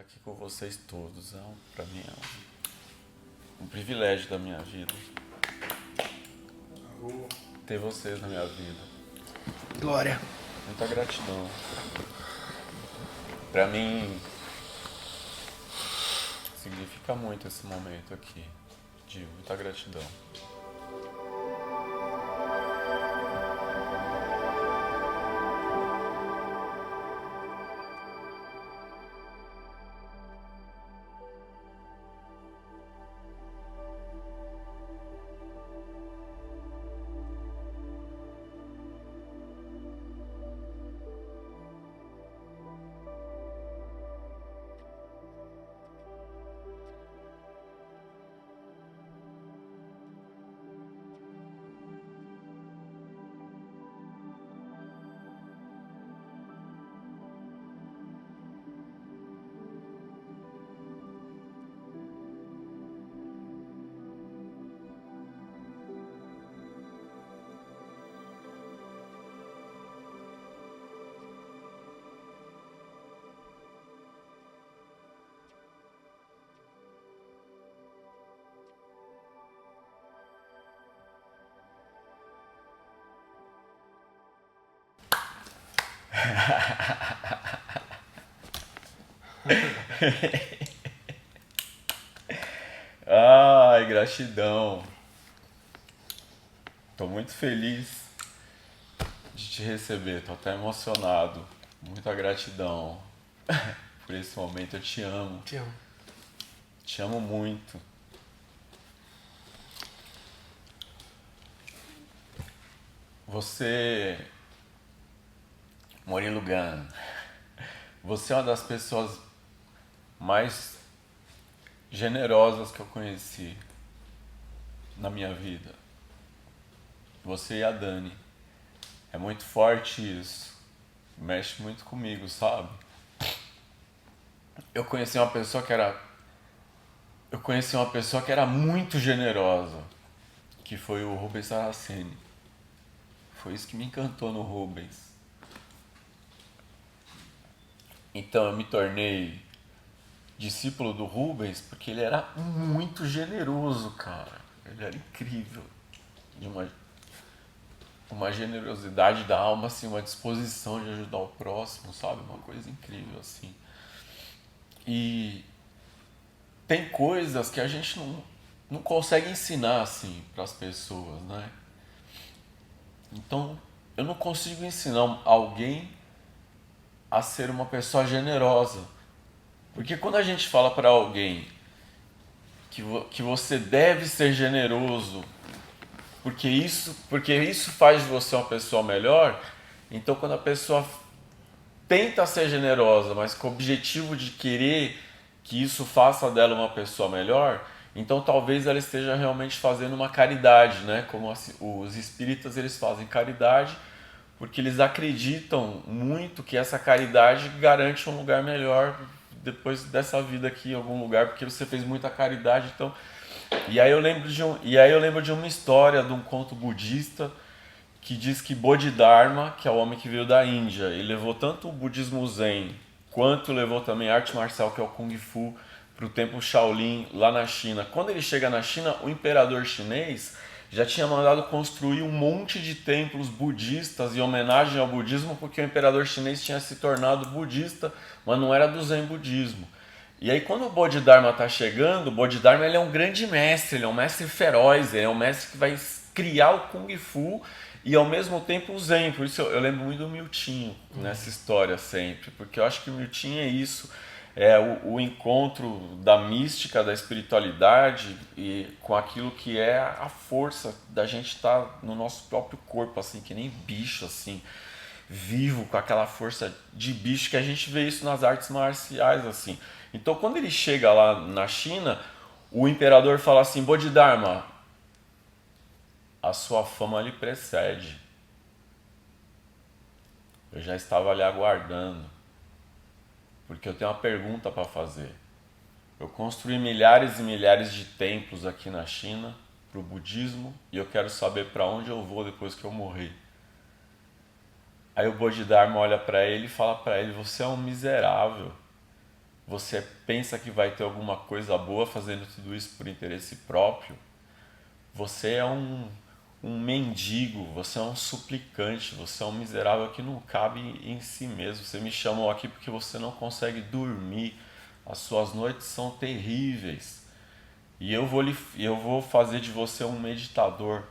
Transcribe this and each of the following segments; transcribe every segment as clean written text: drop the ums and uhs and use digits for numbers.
aqui com vocês todos. Pra mim é um privilégio da minha vida. Ter vocês na minha vida. Glória. Muita gratidão. Pra mim significa muito esse momento aqui. De muita gratidão. Ai, gratidão. Tô muito feliz de te receber, tô até emocionado. Muita gratidão por esse momento, eu te amo. Te amo. Te amo muito. Você, Murilo Gun, você é uma das pessoas mais generosas que eu conheci na minha vida. Você e a Dani. É muito forte isso. Mexe muito comigo, sabe? Eu conheci uma pessoa que era muito generosa, que foi o Rubens Saraceni. Foi isso que me encantou no Rubens. Então eu me tornei discípulo do Rubens porque ele era muito generoso, cara. Ele era incrível. De uma generosidade da alma, assim, uma disposição de ajudar o próximo, sabe? Uma coisa incrível, assim. E tem coisas que a gente não consegue ensinar, assim, para as pessoas, né? Então, eu não consigo ensinar alguém a ser uma pessoa generosa. Porque quando a gente fala para alguém que você deve ser generoso, porque isso faz de você uma pessoa melhor, então quando a pessoa tenta ser generosa, mas com o objetivo de querer que isso faça dela uma pessoa melhor, então talvez ela esteja realmente fazendo uma caridade, né? Como os espíritas, eles fazem caridade porque eles acreditam muito que essa caridade garante um lugar melhor depois dessa vida aqui em algum lugar, porque você fez muita caridade. Então, e aí eu lembro de uma história de um conto budista que diz que Bodhidharma, que é o homem que veio da Índia, ele levou tanto o budismo Zen quanto levou também a arte marcial, que é o Kung Fu, para o templo Shaolin lá na China. Quando ele chega na China, o imperador chinês já tinha mandado construir um monte de templos budistas em homenagem ao budismo, porque o imperador chinês tinha se tornado budista, mas não era do Zen budismo. E aí quando o Bodhidharma está chegando, o Bodhidharma ele é um grande mestre, ele é um mestre feroz, ele é um mestre que vai criar o Kung Fu e ao mesmo tempo o Zen. Por isso eu lembro muito do Miltinho nessa história sempre, porque eu acho que o Miltinho é isso, é o encontro da mística, da espiritualidade e com aquilo que é a força da gente estar no nosso próprio corpo, assim, que nem bicho, assim, vivo, com aquela força de bicho, que a gente vê isso nas artes marciais, assim. Então quando ele chega lá na China, o imperador fala assim: Bodhidharma, a sua fama lhe precede. Eu já estava ali aguardando, porque eu tenho uma pergunta para fazer. Eu construí milhares e milhares de templos aqui na China para o budismo e eu quero saber para onde eu vou depois que eu morrer. Aí o Bodhidharma olha para ele e fala para ele: você é um miserável. você pensa que vai ter alguma coisa boa fazendo tudo isso por interesse próprio, você é um mendigo, você é um suplicante, você é um miserável que não cabe em si mesmo. Você me chamou aqui porque você não consegue dormir, as suas noites são terríveis. E eu vou fazer de você um meditador.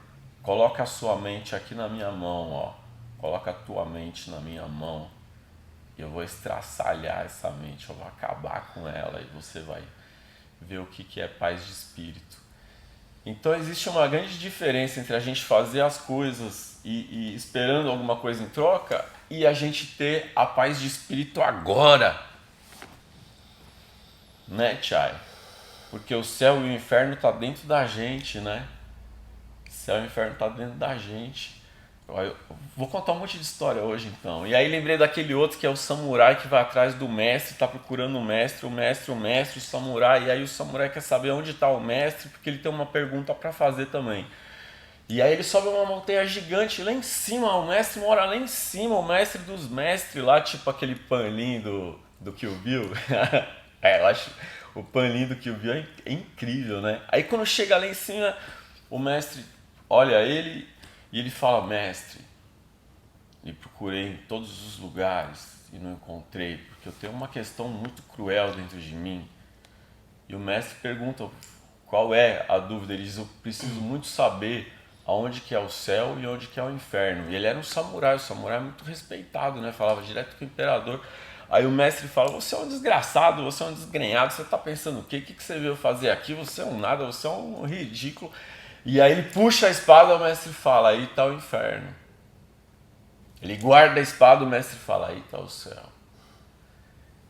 Coloca a sua mente aqui na minha mão, ó. Coloca a tua mente na minha mão. E eu vou estraçalhar essa mente, eu vou acabar com ela e você vai ver o que é paz de espírito. Então existe uma grande diferença entre a gente fazer as coisas e esperando alguma coisa em troca e a gente ter a paz de espírito agora. Né, Chay? Porque o céu e o inferno tá dentro da gente, né? O céu e o inferno tá dentro da gente. Eu vou contar um monte de história hoje então. E aí lembrei daquele outro que é o samurai que vai atrás do mestre, tá procurando o mestre, o samurai. E aí o samurai quer saber onde está o mestre, porque ele tem uma pergunta para fazer também. E aí ele sobe uma montanha gigante lá em cima, o mestre mora lá em cima, o mestre dos mestres lá, tipo aquele paninho do Kill Bill. Eu acho o paninho do Kill Bill é incrível, né? Aí quando chega lá em cima, o mestre olha ele e ele fala: mestre, e procurei em todos os lugares e não encontrei, porque eu tenho uma questão muito cruel dentro de mim. E o mestre pergunta qual é a dúvida. Ele diz: eu preciso muito saber aonde que é o céu e onde que é o inferno. E ele era um samurai, o samurai é muito respeitado, né? Falava direto com o imperador. Aí o mestre fala: você é um desgraçado, você é um desgrenhado, você tá pensando o quê? O que você veio fazer aqui? Você é um nada, você é um ridículo. E aí ele puxa a espada, o mestre fala: aí está o inferno. Ele guarda a espada, o mestre fala: aí está o céu.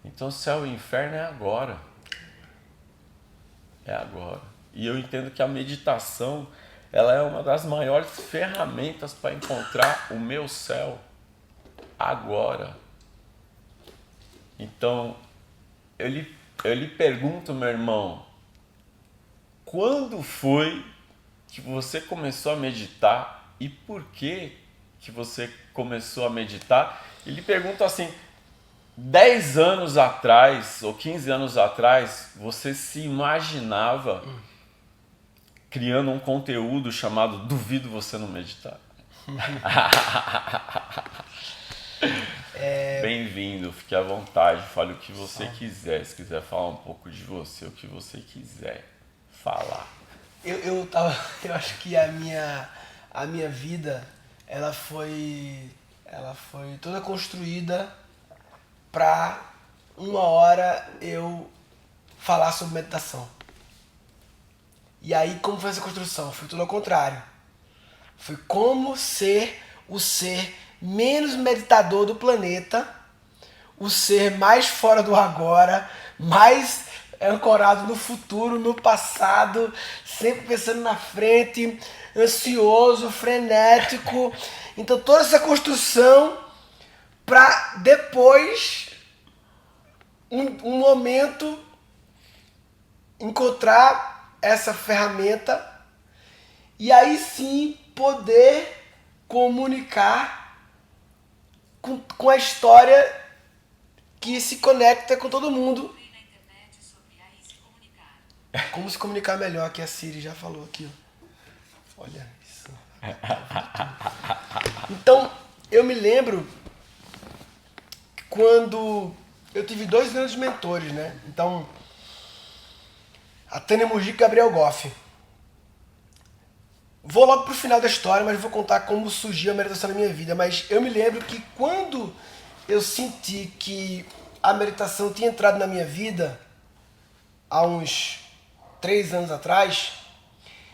Então o céu e o inferno é agora. É agora. E eu entendo que a meditação, ela é uma das maiores ferramentas para encontrar o meu céu agora. Então, eu lhe pergunto, meu irmão, quando foi que você começou a meditar e por que você começou a meditar? E lhe pergunto assim, 10 anos atrás ou 15 anos atrás, você se imaginava criando um conteúdo chamado Duvido Você Não Meditar? Bem-vindo, fique à vontade, fale o que você quiser. Se quiser falar um pouco de você, o que você quiser falar. Eu acho que a minha vida ela foi toda construída para uma hora eu falar sobre meditação. E aí, como foi essa construção? Foi tudo ao contrário. Foi como ser o ser menos meditador do planeta, o ser mais fora do agora, mais ancorado no futuro, no passado, sempre pensando na frente, ansioso, frenético. Então toda essa construção para depois, um momento, encontrar essa ferramenta e aí sim poder comunicar com a história que se conecta com todo mundo. Como se comunicar melhor, que a Siri já falou aqui. Olha isso. Então, eu me lembro quando eu tive 2 grandes mentores, né? Então, a Tânia Mujica e Gabriel Goff. Vou logo pro final da história, mas vou contar como surgiu a meditação na minha vida. Mas eu me lembro que quando eu senti que a meditação tinha entrado na minha vida, há uns 3 anos atrás,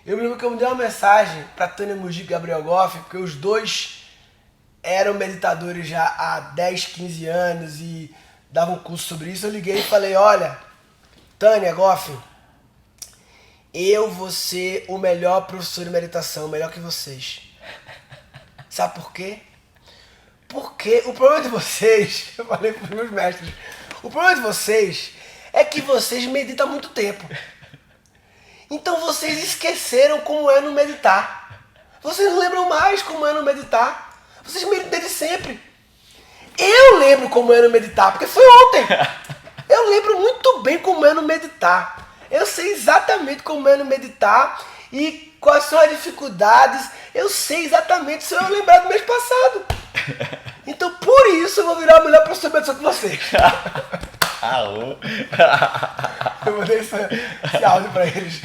eu me lembro que eu mandei uma mensagem para Tânia Mujica e Gabriel Goff, porque os dois eram meditadores já há 10, 15 anos e davam curso sobre isso. Eu liguei e falei: olha, Tânia, Goff, eu vou ser o melhor professor de meditação, melhor que vocês. Sabe por quê? Porque o problema de vocês, eu falei para os meus mestres, o problema de vocês é que vocês meditam há muito tempo. Então vocês esqueceram como é no meditar. Vocês não lembram mais como é no meditar. Vocês meditam desde sempre. Eu lembro como é no meditar, porque foi ontem. Eu lembro muito bem como é no meditar. Eu sei exatamente como é no meditar e quais são as dificuldades. Eu sei exatamente se eu lembrar do mês passado. Então, por isso, eu vou virar o melhor professor de meditação que você. Alô? Eu mandei esse áudio pra eles.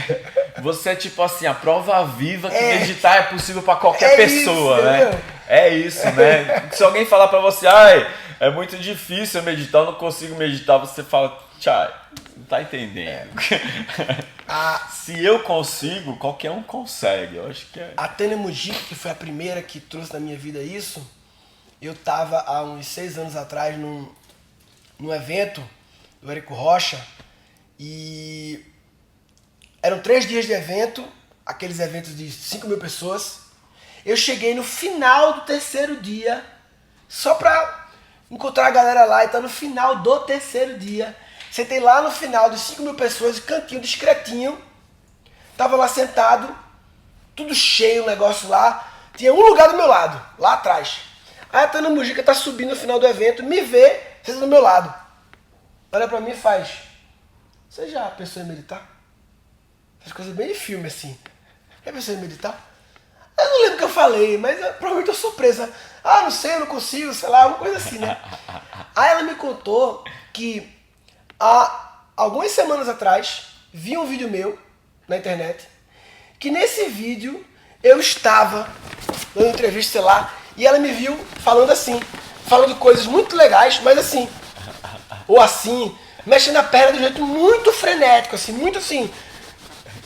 Você é tipo assim, a prova viva que meditar é possível pra qualquer pessoa, isso, né? entendeu? É isso, né? Se alguém falar pra você, ai, é muito difícil eu meditar, eu não consigo meditar, você fala, tchau, não tá entendendo. Se eu consigo, qualquer um consegue, eu acho que é. A Tânia Mujica, que foi a primeira que trouxe na minha vida isso, eu tava há uns 6 anos atrás num evento do Érico Rocha e eram 3 dias de evento, aqueles eventos de 5.000 pessoas. Eu cheguei no final do 3º dia, só pra encontrar a galera lá, e tá no final do 3º dia. Sentei lá no final de 5.000 pessoas, cantinho discretinho, tava lá sentado, tudo cheio o negócio lá, tinha um lugar do meu lado, lá atrás. Aí a Tânia Mujica tá subindo no final do evento, me vê, senta do meu lado. Olha pra mim e faz, você já pensou em meditar? Essas coisas bem de filme assim. Já pensou em meditar? Eu não lembro o que eu falei, mas provavelmente eu sou presa. Ah, não sei, eu não consigo, sei lá, uma coisa assim, né? Aí ela me contou que há algumas semanas atrás vi um vídeo meu na internet, que nesse vídeo eu estava dando entrevista, sei lá, e ela me viu falando assim, falando coisas muito legais, mas assim, ou assim, mexendo a perna de um jeito muito frenético, assim, muito assim,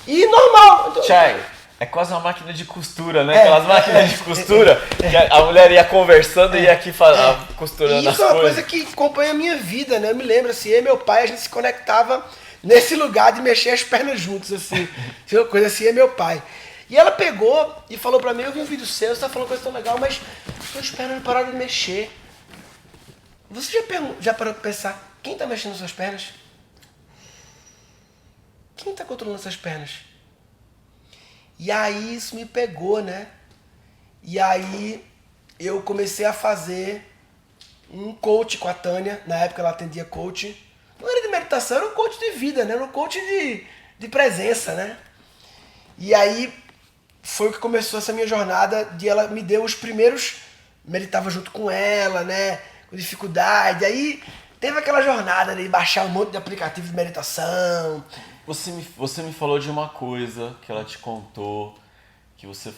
e normal. Tchai, é quase uma máquina de costura, né? Aquelas máquinas de costura, que a mulher ia conversando e ia aqui costurando e as isso é uma coisas. coisa que acompanha a minha vida, né? Eu me lembro, assim, eu e meu pai, a gente se conectava nesse lugar de mexer as pernas juntos, assim. Uma coisa assim, é meu pai. E ela pegou e falou pra mim, eu vi um vídeo seu, você tá falando coisa tão legal, mas suas pernas não pararam de mexer. Você já parou pra pensar, quem tá mexendo suas pernas? Quem tá controlando essas pernas? E aí isso me pegou, né? E aí eu comecei a fazer um coach com a Tânia. Na época ela atendia coach. Não era de meditação, era um coach de vida, né? Era um coach de presença, né? E aí foi o que começou essa minha jornada de ela me deu os primeiros... Meditava junto com ela, né? Com dificuldade. Aí teve aquela jornada de baixar um monte de aplicativo de meditação. Você me falou de uma coisa que ela te contou, que você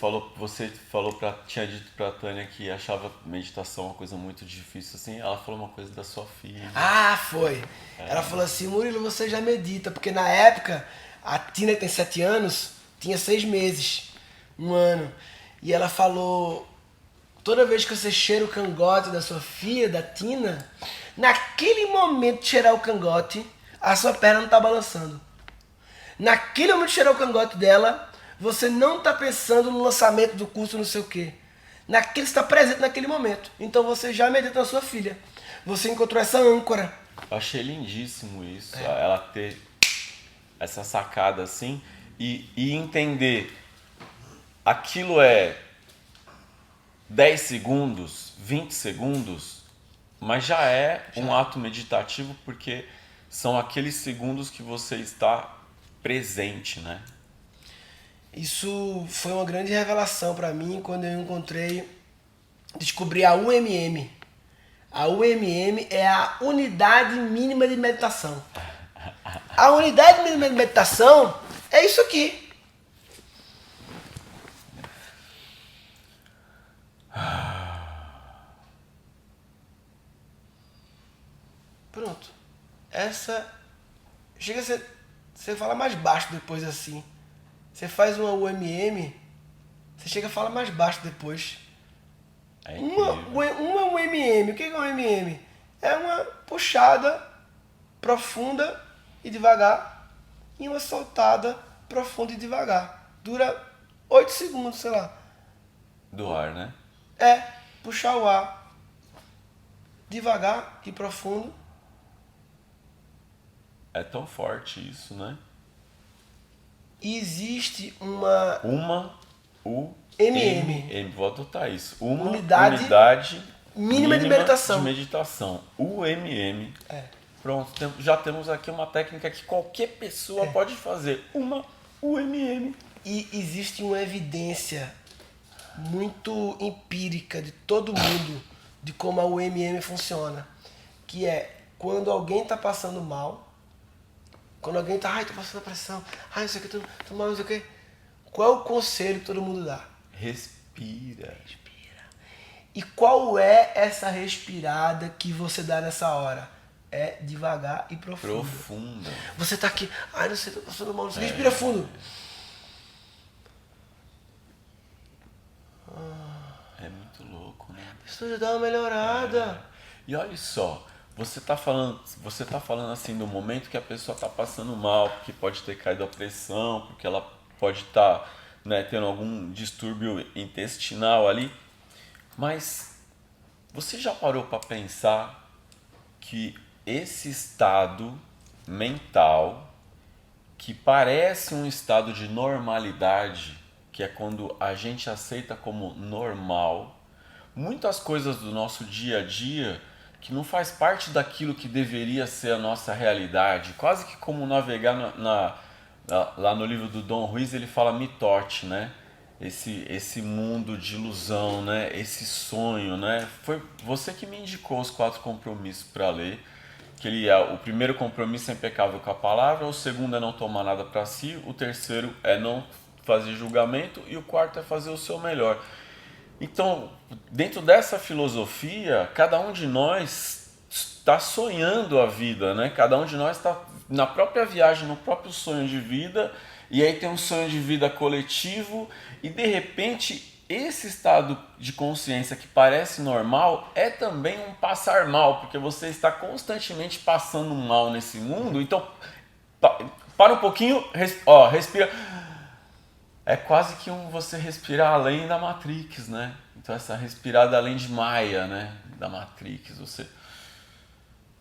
tinha dito pra Tânia que achava meditação uma coisa muito difícil, assim, ela falou uma coisa da sua filha. Ah, foi. Ela falou assim, Murilo, você já medita, porque na época, a Tina tem 7 anos, tinha 6 meses, 1 ano. E ela falou, toda vez que você cheira o cangote da sua filha, da Tina, naquele momento de cheirar o cangote, a sua perna não tá balançando. Naquele momento de cheirar o cangote dela, você não está pensando no lançamento do curso, não sei o quê. Você está presente naquele momento. Então você já medita na sua filha. Você encontrou essa âncora. Eu achei lindíssimo isso, ela ter essa sacada assim e entender aquilo é 10 segundos, 20 segundos, mas já é um ato meditativo porque são aqueles segundos que você está presente, né? Isso foi uma grande revelação para mim quando eu descobri a UMM. A UMM é a Unidade Mínima de Meditação. A Unidade Mínima de Meditação é isso aqui. Pronto. Essa chega a ser, você fala mais baixo depois assim. Você faz uma UMM, você chega a falar mais baixo depois. É Uma incrível. UMM, o que é uma UMM? É uma puxada profunda e devagar e uma soltada profunda e devagar. Dura 8 segundos, sei lá. Do ar, né? É, puxar o ar devagar e profundo. É tão forte isso, né? E existe uma UMM. Vou adotar isso. Unidade Mínima de Meditação. UMM. Pronto, já temos aqui uma técnica que qualquer pessoa pode fazer. Uma UMM. E existe uma evidência muito empírica de todo mundo de como a UMM funciona. Que é quando alguém está passando mal, quando alguém está, tô passando pressão, não sei o que, tô mal, não sei o que. Qual é o conselho que todo mundo dá? Respira. E qual é essa respirada que você dá nessa hora? É devagar e profunda. Você tá aqui, não sei, tô passando mal, não sei. Respira fundo. É muito louco, né? Isso já dá uma melhorada. E olha só, você tá falando assim do momento que a pessoa tá passando mal, porque pode ter caído a pressão, porque ela pode estar, né, tendo algum distúrbio intestinal ali. Mas você já parou para pensar que esse estado mental, que parece um estado de normalidade, que é quando a gente aceita como normal, muitas coisas do nosso dia a dia que não faz parte daquilo que deveria ser a nossa realidade, quase que como navegar lá no livro do Dom Ruiz, ele fala mitote, né? Esse mundo de ilusão, né? Esse sonho, né? Foi você que me indicou os 4 compromissos para ler. Que o primeiro compromisso é impecável com a palavra, o segundo é não tomar nada para si, o terceiro é não fazer julgamento e o quarto é fazer o seu melhor. Então, dentro dessa filosofia, cada um de nós está sonhando a vida, né? Cada um de nós está na própria viagem, no próprio sonho de vida, e aí tem um sonho de vida coletivo, e de repente esse estado de consciência que parece normal é também um passar mal, porque você está constantemente passando mal nesse mundo. Então, para um pouquinho, respira. É quase que você respirar além da Matrix, né? Então essa respirada além de Maia, né? Da Matrix,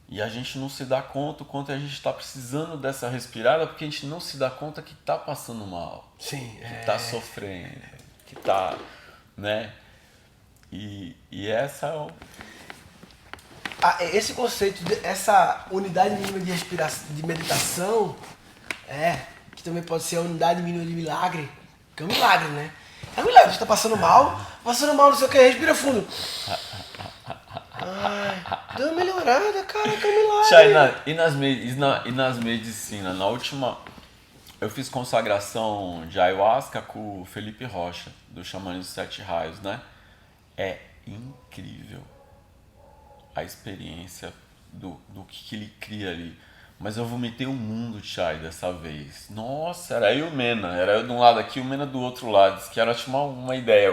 E a gente não se dá conta o quanto a gente está precisando dessa respirada, porque a gente não se dá conta que está passando mal. Sim. Que está sofrendo, que está, né? E essa é o... Esse conceito, essa unidade mínima de respiração, de meditação, que também pode ser a unidade mínima de milagre, que é um milagre, né? É um milagre, você tá passando mal, não sei o que, respira fundo. Deu uma melhorada, cara, que é um milagre. E nas medicinas, na última, eu fiz consagração de ayahuasca com o Felipe Rocha, do Xamanismo 7 Raios, né? É incrível a experiência do que ele cria ali. Mas eu vomitei o mundo, Chay, dessa vez. Nossa, era eu e o Mena. Era eu de um lado aqui e o Mena do outro lado. Diz que era uma ideia.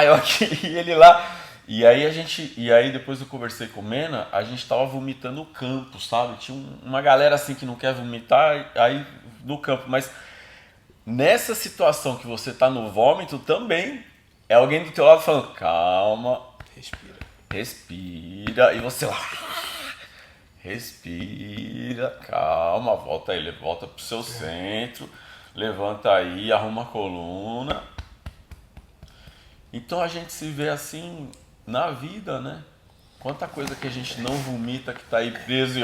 Eu aqui e ele lá. E aí depois eu conversei com o Mena, a gente tava vomitando o campo, sabe? Tinha uma galera assim que não quer vomitar, aí no campo. Mas nessa situação que você tá no vômito também, é alguém do teu lado falando, calma, respira. E você lá... Respira, calma, volta pro seu centro, levanta aí, arruma a coluna. Então a gente se vê assim na vida, né? Quanta coisa que a gente não vomita que tá aí preso e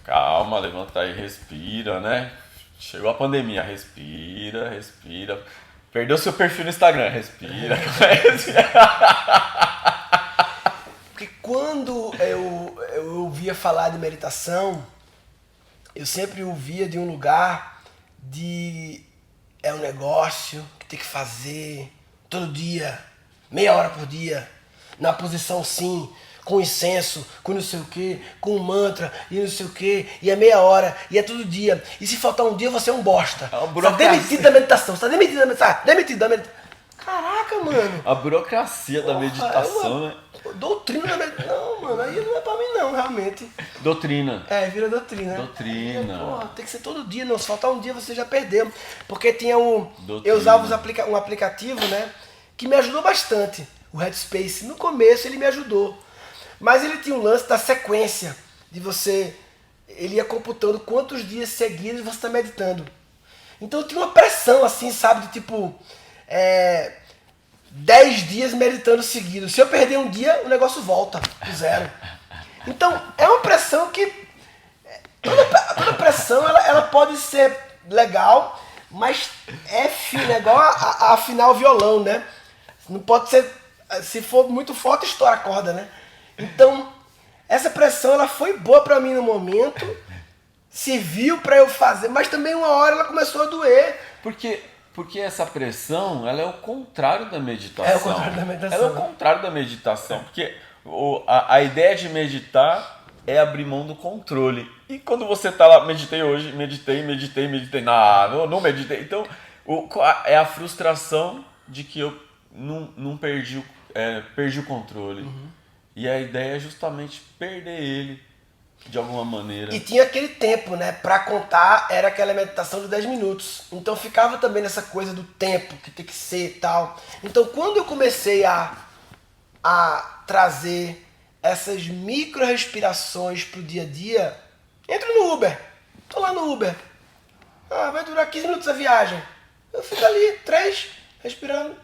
calma, levanta aí, respira, né? Chegou a pandemia, respira. Perdeu seu perfil no Instagram, respira. Porque quando eu ouvia falar de meditação, eu sempre ouvia de um lugar é um negócio que tem que fazer todo dia, meia hora por dia, na posição sim, com incenso, com não sei o que, com mantra e não sei o que, e é meia hora, e é todo dia. E se faltar um dia, você é um bosta. Você tá demitido da meditação, você tá demitido da meditação. Caraca, mano. A burocracia da meditação, né? Doutrina da meditação. Não, mano, aí não é pra mim não, realmente. Doutrina. Vira doutrina. Doutrina. Aí, porra, tem que ser todo dia, não. Se faltar um dia, você já perdeu. Porque tinha Doutrina. Eu usava um aplicativo, né? Que me ajudou bastante. O Headspace. No começo ele me ajudou. Mas ele tinha um lance da sequência. De você... Ele ia computando quantos dias seguidos você tá meditando. Então eu tinha uma pressão, assim, sabe? De tipo... 10 dias meditando seguido. Se eu perder um dia, o negócio volta pro zero. Então, é uma pressão que... Toda pressão, ela pode ser legal, mas é fina, é igual a afinar o violão, né? Não pode ser... Se for muito forte, estoura a corda, né? Então, essa pressão, ela foi boa pra mim no momento, serviu pra eu fazer, mas também uma hora ela começou a doer. Porque essa pressão, ela é o contrário da meditação. É o contrário da meditação. Ela é o contrário da meditação. Porque a ideia de meditar é abrir mão do controle. E quando você tá lá, meditei hoje, meditei, não meditei. Então, é a frustração de que eu não perdi, perdi o controle. Uhum. E a ideia é justamente perder ele de alguma maneira. E tinha aquele tempo, né? Pra contar, era aquela meditação de 10 minutos. Então ficava também nessa coisa do tempo, que tem que ser e tal. Então quando eu comecei a trazer essas micro respirações pro dia a dia, entro no Uber. Tô lá no Uber. Vai durar 15 minutos a viagem. Eu fico ali, 3, respirando.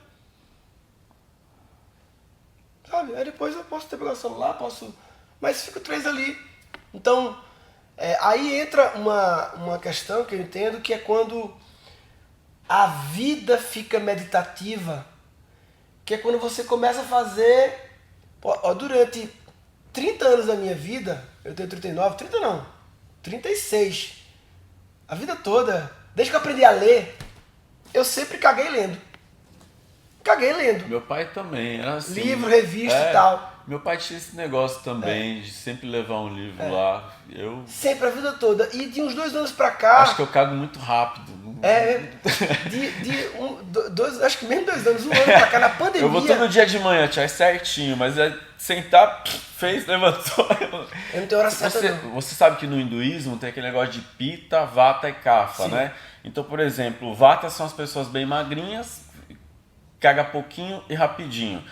Sabe? Aí depois eu posso ter pelo celular, mas fico 3 ali. Então, aí entra uma questão que eu entendo, que é quando a vida fica meditativa, que é quando você começa a fazer... durante 30 anos da minha vida, eu tenho 39, 30 não, 36, a vida toda, desde que eu aprendi a ler, eu sempre caguei lendo. Meu pai também, era assim. Livro, revista e tal. Meu pai tinha esse negócio também, de sempre levar um livro lá. Sempre, a vida toda. E de uns 2 anos pra cá... Acho que eu cago muito rápido. Acho que mesmo 2 anos, 1 ano pra cá, na pandemia... Eu vou todo dia de manhã, tia, é certinho, mas sentar, fez, levantou... Eu não tenho hora certa, não. Você sabe que no hinduísmo tem aquele negócio de pita, vata e kapha, né? Então, por exemplo, vata são as pessoas bem magrinhas, caga pouquinho e rapidinho.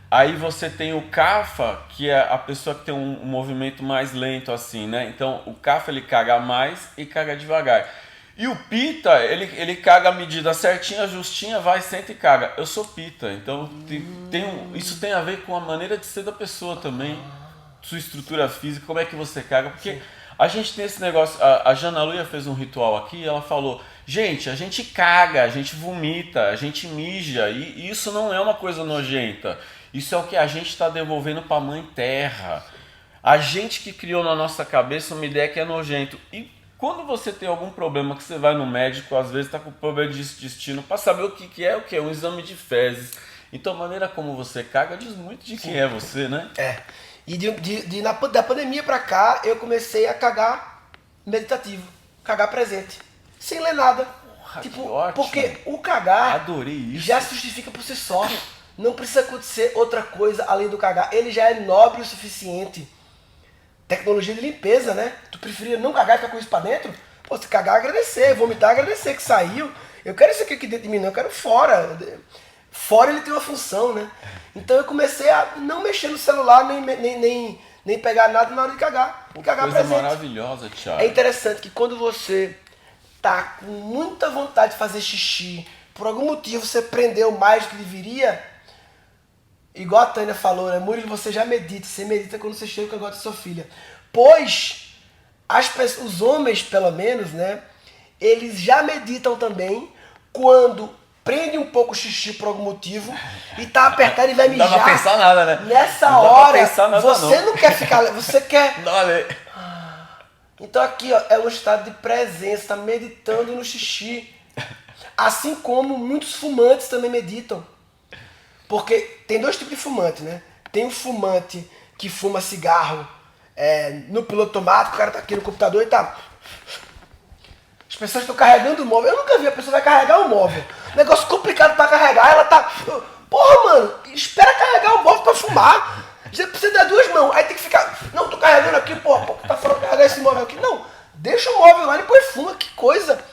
Aí você tem o kapha, que é a pessoa que tem um movimento mais lento assim, né? Então o kapha ele caga mais e caga devagar. E o pita, ele caga a medida certinha, justinha, vai, senta e caga. Eu sou pita, então isso tem a ver com a maneira de ser da pessoa também. Sua estrutura física, como é que você caga. Porque a gente tem esse negócio, a Jana Luia fez um ritual aqui e ela falou: gente, a gente caga, a gente vomita, a gente mija, e isso não é uma coisa nojenta. Isso é o que a gente está devolvendo para a Mãe Terra. A gente que criou na nossa cabeça uma ideia que é nojento. E quando você tem algum problema que você vai no médico, às vezes está com problema de intestino, para saber o que é, um exame de fezes. Então a maneira como você caga diz muito de quem é você, né? E da pandemia para cá, eu comecei a cagar meditativo, cagar presente, sem ler nada. Tipo, ótimo. Porque o cagar adorei isso. Já se justifica por si só. Não precisa acontecer outra coisa além do cagar. Ele já é nobre o suficiente. Tecnologia de limpeza, né? Tu preferia não cagar e ficar com isso pra dentro? Pô, se cagar, agradecer. Vomitar, agradecer que saiu. Eu quero isso aqui dentro de mim, não. Eu quero fora. Fora ele tem uma função, né? Então eu comecei a não mexer no celular, nem pegar nada na hora de cagar. E cagar coisa presente. Maravilhosa, Thiago. É interessante que quando você tá com muita vontade de fazer xixi, por algum motivo você prendeu mais do que deveria... Igual a Tânia falou, né? Murilo, você já medita. Você medita quando você chega com o negócio da sua filha. Pois, os homens, pelo menos, né? Eles já meditam também quando prende um pouco o xixi por algum motivo e tá apertado e vai mijar. Não dá pra pensar nada, né? Nessa hora, nada, você não quer ficar... Você quer... Dale. Então aqui, ó, é um estado de presença. Tá meditando no xixi. Assim como muitos fumantes também meditam. Porque tem 2 tipos de fumante, né? Tem o fumante que fuma cigarro no piloto automático, o cara tá aqui no computador e tá... As pessoas estão carregando o móvel. Eu nunca vi a pessoa vai carregar o móvel. Negócio complicado pra carregar, ela tá... Porra, mano, espera carregar o móvel pra fumar. Você precisa dar 2 mãos. Aí tem que ficar... Não, tô carregando aqui, porra, tá falando carregar esse móvel aqui. Não, deixa o móvel lá e depois fuma, que coisa...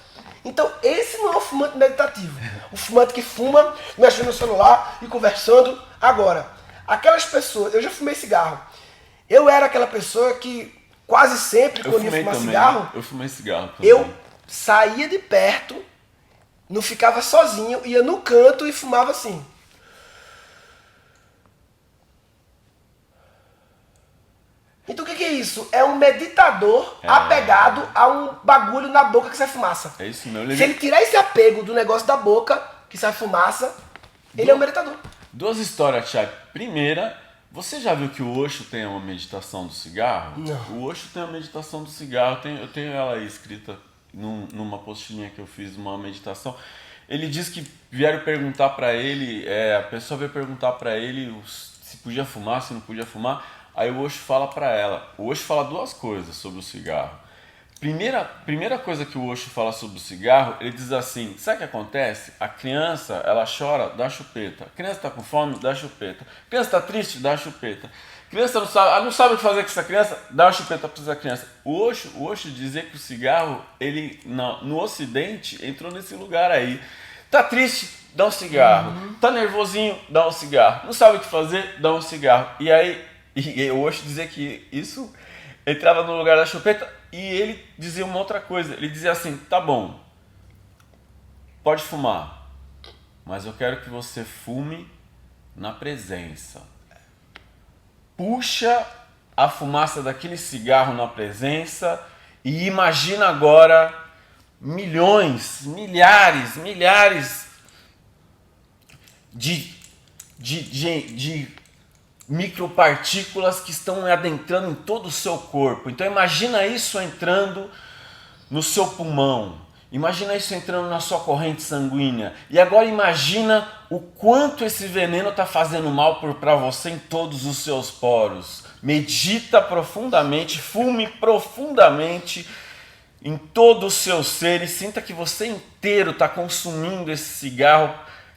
Então, esse não é o fumante meditativo. O fumante que fuma, mexendo no celular e conversando. Agora, aquelas pessoas... Eu já fumei cigarro. Eu era aquela pessoa que quase sempre, quando ia fumar cigarro... Eu fumei cigarro também. Eu saía de perto, não ficava sozinho, ia no canto e fumava assim. Então o que é isso? É um meditador apegado a um bagulho na boca que sai fumaça. É isso mesmo. Se ele tirar esse apego do negócio da boca, que sai fumaça, ele é um meditador. Duas histórias, Thiago. Primeira, você já viu que o Osho tem uma meditação do cigarro? Não. O Osho tem uma meditação do cigarro. Eu tenho ela aí escrita numa postilhinha que eu fiz, uma meditação. Ele diz que vieram perguntar pra ele, a pessoa veio perguntar pra ele se podia fumar, se não podia fumar. Aí o Osho fala pra ela. O Osho fala duas coisas sobre o cigarro. Primeira coisa que o Osho fala sobre o cigarro, ele diz assim, sabe o que acontece? A criança, ela chora, dá chupeta. A criança está com fome, dá chupeta. A criança está triste, dá chupeta. A criança não sabe o que fazer com essa criança, dá uma chupeta para essa criança. O Osho dizia que o cigarro, ele no Ocidente, entrou nesse lugar aí. Tá triste, dá um cigarro. Tá nervosinho, dá um cigarro. Não sabe o que fazer, dá um cigarro. E aí, o Osho dizia que isso entrava no lugar da chupeta. E ele dizia uma outra coisa, ele dizia assim, tá bom, pode fumar, mas eu quero que você fume na presença. Puxa a fumaça daquele cigarro na presença e imagina agora milhões, milhares de micropartículas que estão adentrando em todo o seu corpo. Então imagina isso entrando no seu pulmão. Imagina isso entrando na sua corrente sanguínea. E agora imagina o quanto esse veneno está fazendo mal para você em todos os seus poros. Medita profundamente, fume profundamente em todo o seu ser e sinta que você inteiro está consumindo esse cigarro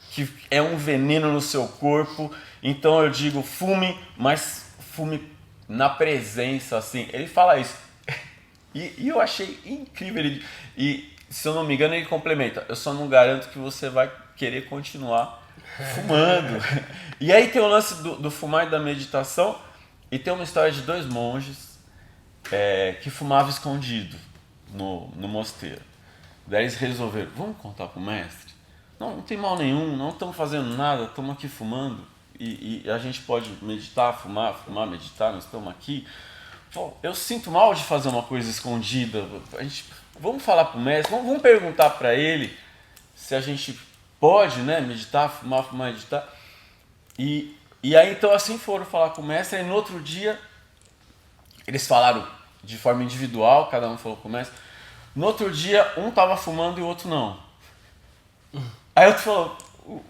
que é um veneno no seu corpo. Então eu digo, fume, mas fume na presença, assim. Ele fala isso. E eu achei incrível. E se eu não me engano, ele complementa. Eu só não garanto que você vai querer continuar fumando. E aí tem o lance do fumar e da meditação. E tem uma história de dois monges que fumavam escondido no mosteiro. Daí eles resolveram, vamos contar pro mestre? Não tem mal nenhum, não estamos fazendo nada, estamos aqui fumando. E a gente pode meditar, fumar, meditar, nós estamos aqui. Pô, eu sinto mal de fazer uma coisa escondida. Vamos falar pro mestre, vamos perguntar para ele se a gente pode, né, meditar, fumar, meditar. E aí então assim foram falar com o mestre, aí no outro dia eles falaram de forma individual, cada um falou com o mestre. No outro dia um estava fumando e o outro não. Aí o outro falou,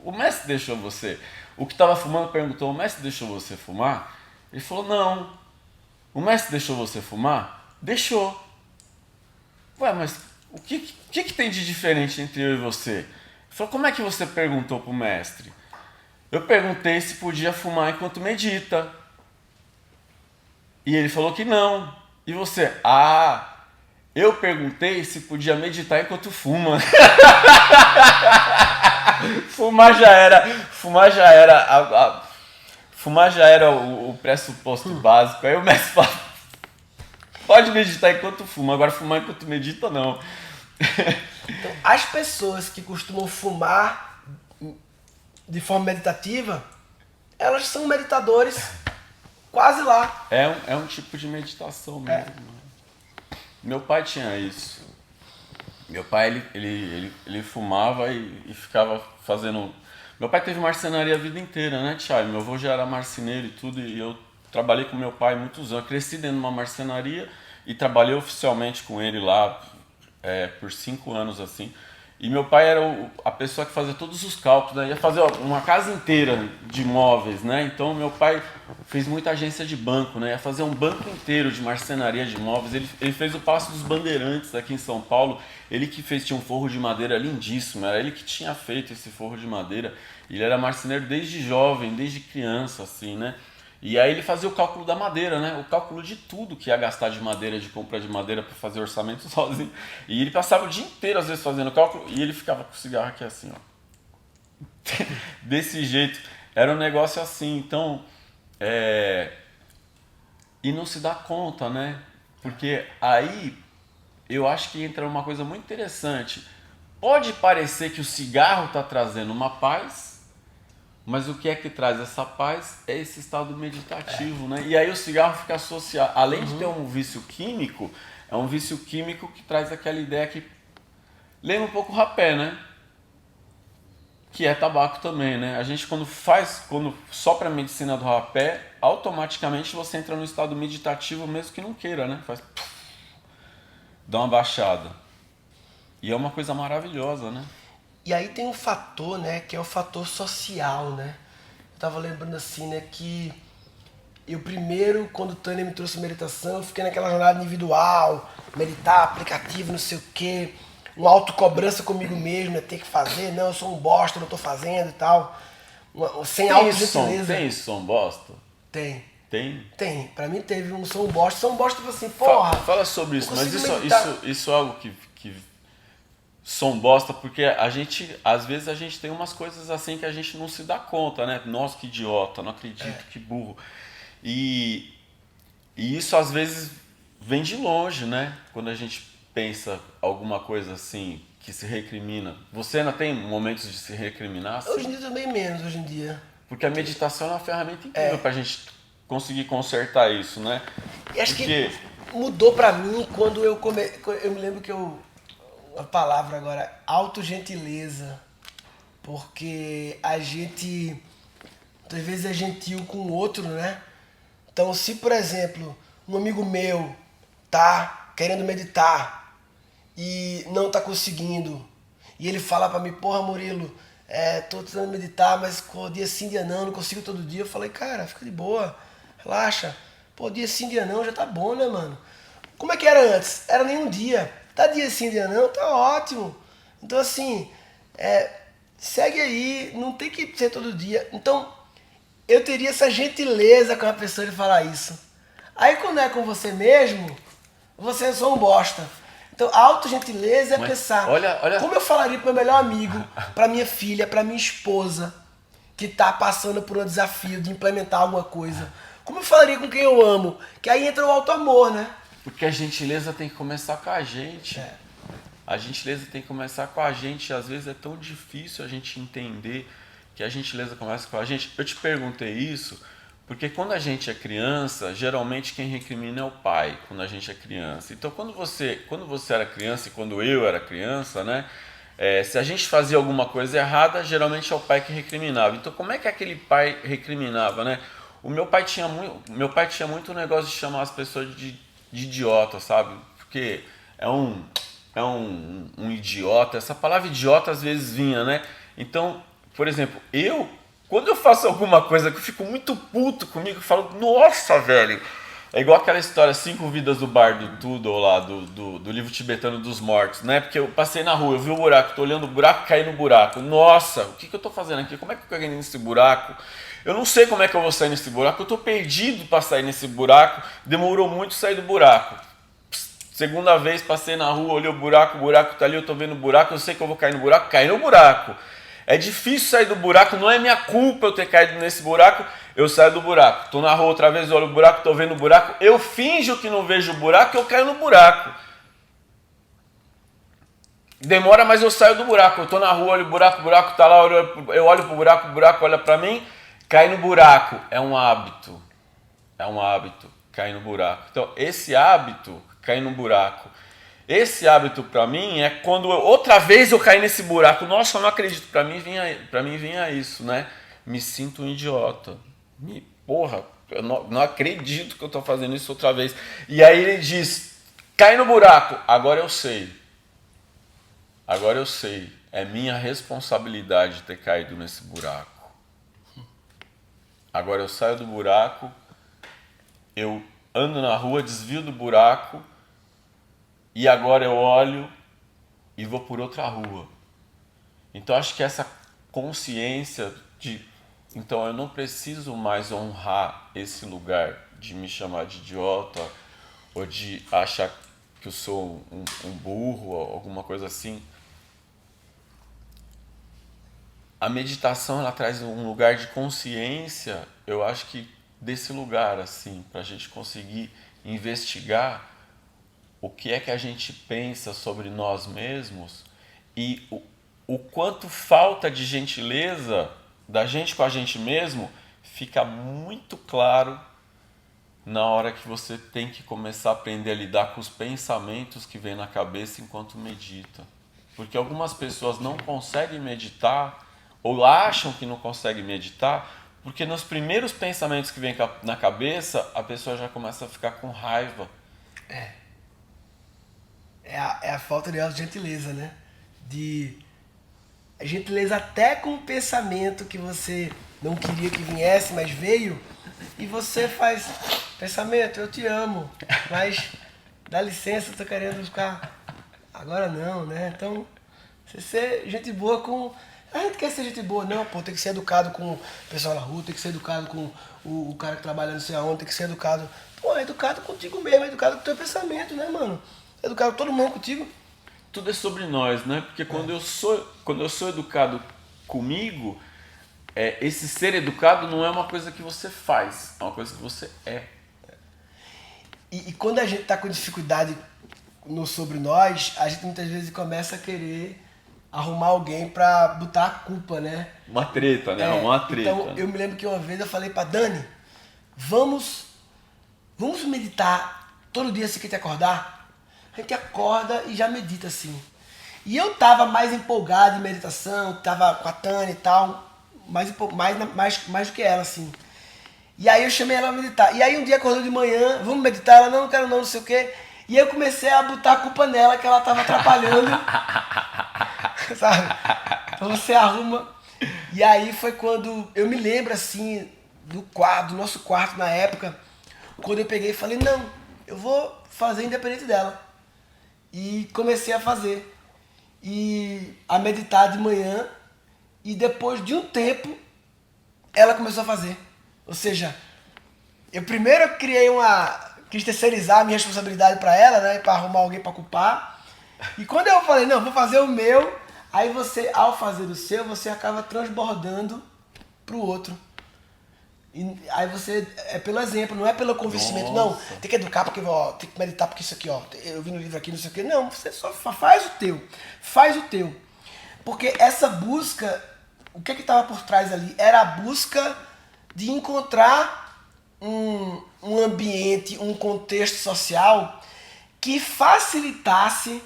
o mestre deixou você. O que estava fumando perguntou, o mestre deixou você fumar? Ele falou, não. O mestre deixou você fumar? Deixou. Ué, mas o que tem de diferente entre eu e você? Ele falou, como é que você perguntou pro mestre? Eu perguntei se podia fumar enquanto medita. E ele falou que não. E você? Eu perguntei se podia meditar enquanto fuma. Fumar já era o pressuposto básico. Aí o mestre fala, pode meditar enquanto fuma, agora fumar enquanto medita não. Então, as pessoas que costumam fumar de forma meditativa, elas são meditadores quase lá. É um tipo de meditação mesmo. Meu pai tinha isso. Meu pai, ele fumava e ficava fazendo... Meu pai teve marcenaria a vida inteira, né, Thiago? Meu avô já era marceneiro e tudo, e eu trabalhei com meu pai muitos anos. Cresci dentro de uma marcenaria e trabalhei oficialmente com ele lá por 5 anos, assim. E meu pai era a pessoa que fazia todos os cálculos, né? Ia fazer uma casa inteira de móveis, né? Então meu pai fez muita agência de banco, né? Ia fazer um banco inteiro de marcenaria de móveis. Ele fez o Palácio dos Bandeirantes aqui em São Paulo. Ele que fez, tinha um forro de madeira lindíssimo. Era ele que tinha feito esse forro de madeira. Ele era marceneiro desde jovem, desde criança, assim, né? E aí ele fazia o cálculo da madeira, né? O cálculo de tudo que ia gastar de madeira, de compra de madeira para fazer orçamento sozinho. E ele passava o dia inteiro, às vezes, fazendo cálculo e ele ficava com o cigarro aqui assim, ó. Desse jeito. Era um negócio assim. Então, e não se dá conta, né? Porque aí eu acho que entra uma coisa muito interessante. Pode parecer que o cigarro está trazendo uma paz, Mas o que é que traz essa paz é esse estado meditativo, né? E aí o cigarro fica associado, além de ter um vício químico, é um vício químico que traz aquela ideia que lembra um pouco o rapé, né? Que é tabaco também, né? A gente quando sopra a medicina do rapé, automaticamente você entra no estado meditativo mesmo que não queira, né? Dá uma baixada. E é uma coisa maravilhosa, né? E aí tem um fator, né, que é o fator social, né? Eu tava lembrando assim, né, que eu primeiro, quando o Tânia me trouxe meditação, eu fiquei naquela jornada individual, meditar, aplicativo, não sei o quê, uma autocobrança comigo mesmo, né, ter que fazer, não, eu sou um bosta, não tô fazendo e tal. Sem autogentileza. Tem isso, som bosta? Tem. Tem? Tem. Pra mim teve um som bosta. Som bosta, tipo assim, porra. Fala sobre isso, não mas consigo meditar. isso é algo que som bosta, porque a gente, às vezes a gente tem umas coisas assim que a gente não se dá conta, né? Nossa, que idiota, não acredito, que burro. E, e isso às vezes vem de longe, né? Quando a gente pensa alguma coisa assim que se recrimina. Você ainda tem momentos de se recriminar? Assim? Hoje em dia também menos, hoje em dia. Porque a meditação é uma ferramenta incrível pra gente conseguir consertar isso, né? E acho Porque que mudou pra mim quando eu eu me lembro que a palavra agora, autogentileza. Porque a gente às vezes é gentil com o outro, né? Então, se por exemplo, um amigo meu tá querendo meditar e não tá conseguindo, e ele fala pra mim, porra, Murilo, tô tentando meditar, mas pô, dia sim, dia não consigo todo dia. Eu falei, cara, fica de boa, relaxa. Pô, dia sim, dia não já tá bom, né, mano? Como é que era antes? Era nenhum dia. Tá dia sim, dia não, tá ótimo. Então, assim, segue aí, não tem que ser todo dia. Então, eu teria essa gentileza com a pessoa de falar isso. Aí, quando é com você mesmo, você é só um bosta. Então, a autogentileza é Mas pensar, olha- como eu falaria pro meu melhor amigo, pra minha filha, pra minha esposa, que tá passando por um desafio de implementar alguma coisa. Como eu falaria com quem eu amo? Que aí entra o auto-amor, né? porque a gentileza tem que começar com a gente. É. A gentileza tem que começar com a gente. E às vezes é tão difícil a gente entender que a gentileza começa com a gente. Eu te perguntei isso porque quando a gente é criança, geralmente quem recrimina é o pai, quando a gente é criança. Então quando você era criança e quando eu era criança, né? Se a gente fazia alguma coisa errada, geralmente é o pai que recriminava. Então como é que aquele pai recriminava, né? O meu pai tinha muito negócio de chamar as pessoas de idiota, sabe? Porque é um idiota. Essa palavra idiota às vezes vinha, né? Então, por exemplo, quando eu faço alguma coisa que eu fico muito puto comigo, eu falo, nossa, velho. É igual aquela história, 5 vidas do Bardo Tudor lá, do livro tibetano dos mortos, né? Porque eu passei na rua, eu vi o buraco, tô olhando o buraco, caí no buraco. Nossa, o que eu tô fazendo aqui? Como é que eu caí nesse buraco? Eu não sei como é que eu vou sair nesse buraco, eu tô perdido para sair nesse buraco, demorou muito sair do buraco. Segunda vez, passei na rua, olhei o buraco tá ali, eu tô vendo o buraco, eu sei que eu vou cair no buraco, caí no buraco. É difícil sair do buraco, não é minha culpa eu ter caído nesse buraco, eu saio do buraco. Tô na rua outra vez, olho o buraco, tô vendo o buraco, eu finjo que não vejo o buraco, eu caio no buraco. Demora, mas eu saio do buraco. Eu tô na rua, olho o buraco tá lá, eu olho pro buraco, o buraco olha pra mim, cai no buraco. É um hábito. É um hábito, cair no buraco. Então, esse hábito, cair no buraco, esse hábito pra mim é quando outra vez eu caí nesse buraco. Nossa, eu não acredito. Pra mim vinha isso, né? Me sinto um idiota. Porra, eu não acredito que eu tô fazendo isso outra vez. E aí ele diz, cai no buraco. Agora eu sei. Agora eu sei. É minha responsabilidade ter caído nesse buraco. Agora eu saio do buraco, eu ando na rua, desvio do buraco e agora eu olho e vou por outra rua. Então acho que essa consciência de... Então eu não preciso mais honrar esse lugar de me chamar de idiota ou de achar que eu sou um burro ou alguma coisa assim. A meditação ela traz um lugar de consciência, eu acho que desse lugar assim, para a gente conseguir investigar o que é que a gente pensa sobre nós mesmos e o quanto falta de gentileza da gente com a gente mesmo fica muito claro na hora que você tem que começar a aprender a lidar com os pensamentos que vêm na cabeça enquanto medita. Porque algumas pessoas não conseguem meditar ou acham que não conseguem meditar porque nos primeiros pensamentos que vêm na cabeça a pessoa já começa a ficar com raiva. É a falta de gentileza, né? De gentileza até com o pensamento que você não queria que viesse, mas veio, e você faz pensamento, eu te amo, mas dá licença, eu tô querendo ficar. Agora não, né? Então, você ser gente boa com. A gente quer ser gente boa, não, pô, tem que ser educado com o pessoal na rua, tem que ser educado com o cara que trabalha não sei aonde, tem que ser educado. Pô, é educado contigo mesmo, é educado com o teu pensamento, né, mano? É educado com todo mundo contigo. Tudo é sobre nós, né? Porque quando eu sou educado comigo, esse ser educado não é uma coisa que você faz, é uma coisa que você é. E quando a gente tá com dificuldade no sobre nós, a gente muitas vezes começa a querer arrumar alguém pra botar a culpa, né? Uma treta, né? Uma treta. Então, eu me lembro que uma vez eu falei pra Dani, vamos meditar todo dia assim que a gente acordar? A gente acorda e já medita assim. E eu tava mais empolgado em meditação, tava com a Tânia e tal, mais do que ela, assim. E aí eu chamei ela a meditar. E aí um dia acordou de manhã, vamos meditar? Ela, não quero não sei o quê. E eu comecei a botar a culpa nela, que ela tava atrapalhando. Sabe? Então você arruma. E aí foi quando eu me lembro, assim, do nosso quarto na época, quando eu peguei e falei, não, eu vou fazer independente dela. E comecei a fazer. E a meditar de manhã. E depois de um tempo, ela começou a fazer. Ou seja, eu primeiro quis terceirizar a minha responsabilidade para ela, né? Para arrumar alguém para culpar. E quando eu falei, não, vou fazer o meu. Aí você, ao fazer o seu, você acaba transbordando pro outro. E aí você, é pelo exemplo, não é pelo convencimento. Nossa. Não, tem que educar porque, ó, tem que meditar porque isso aqui, ó, eu vi no livro aqui, não sei o quê. Não, você só faz o teu. Faz o teu. Porque essa busca, o que estava por trás ali? Era a busca de encontrar um ambiente, um contexto social que facilitasse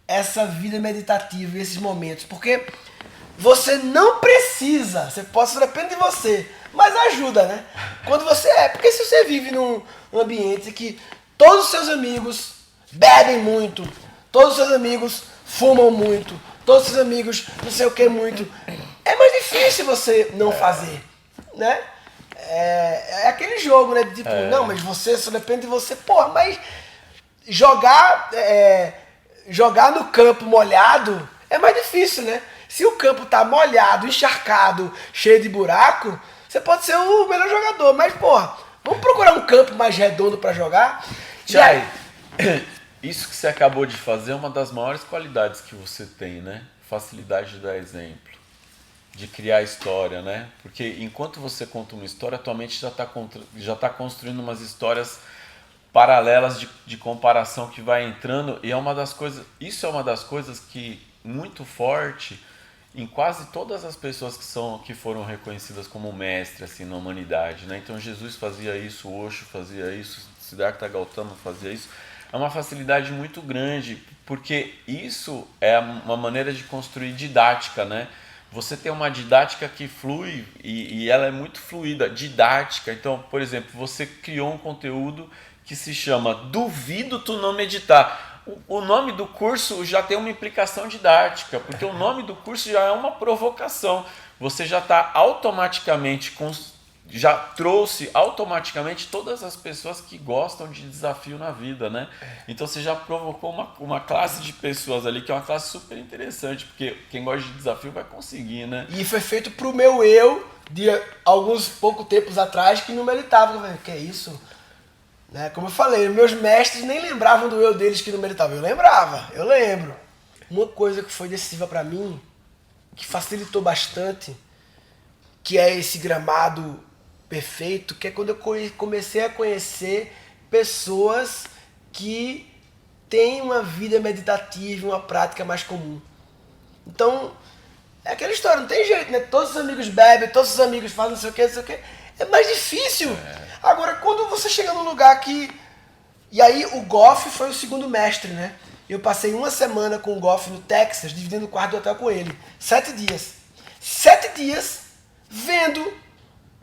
essa vida meditativa e esses momentos. Porque você não precisa, só depende de você, mas ajuda, né? Quando você porque se você vive num ambiente que todos os seus amigos bebem muito, todos os seus amigos fumam muito, todos os seus amigos não sei o que muito, é mais difícil você não fazer, né? É aquele jogo, né? Tipo, não, mas você só depende de você. Porra, mas jogar no campo molhado é mais difícil, né? Se o campo tá molhado, encharcado, cheio de buraco, você pode ser o melhor jogador, mas, porra, vamos procurar um campo mais redondo pra jogar. Tchai, isso que você acabou de fazer é uma das maiores qualidades que você tem, né? Facilidade de dar exemplo, de criar história, né? Porque enquanto você conta uma história, tua mente já tá construindo umas histórias paralelas de comparação que vai entrando, e isso é uma das coisas que muito forte em quase todas as pessoas que foram reconhecidas como mestre assim na humanidade, né? Então Jesus fazia isso, Osho fazia isso, Siddhartha Gautama fazia isso. É uma facilidade muito grande, porque isso é uma maneira de construir didática, né? Você tem uma didática que flui e ela é muito fluida, didática. Então, por exemplo, você criou um conteúdo que se chama Duvido Tu Não Meditar. O nome do curso já tem uma implicação didática, porque o nome do curso já é uma provocação. Você já está automaticamente, já trouxe automaticamente todas as pessoas que gostam de desafio na vida, né? Então você já provocou uma classe de pessoas ali, que é uma classe super interessante, porque quem gosta de desafio vai conseguir, né? E foi feito pro meu eu, de alguns poucos tempos atrás, que não meditava. Eu falei, que é isso? Né? Como eu falei, meus mestres nem lembravam do eu deles que não meditava. Eu lembro. Uma coisa que foi decisiva para mim, que facilitou bastante, que é esse gramado perfeito, que é quando eu comecei a conhecer pessoas que têm uma vida meditativa, uma prática mais comum. Então, É aquela história, não tem jeito, né? Todos os amigos bebem, todos os amigos fazem não sei o que, não sei o que. É mais difícil. Agora, quando você chega num lugar que... E aí, o Goff foi o segundo mestre, né? Eu passei uma semana com o Goff no Texas, dividindo o quarto do hotel com ele. 7 dias. 7 dias vendo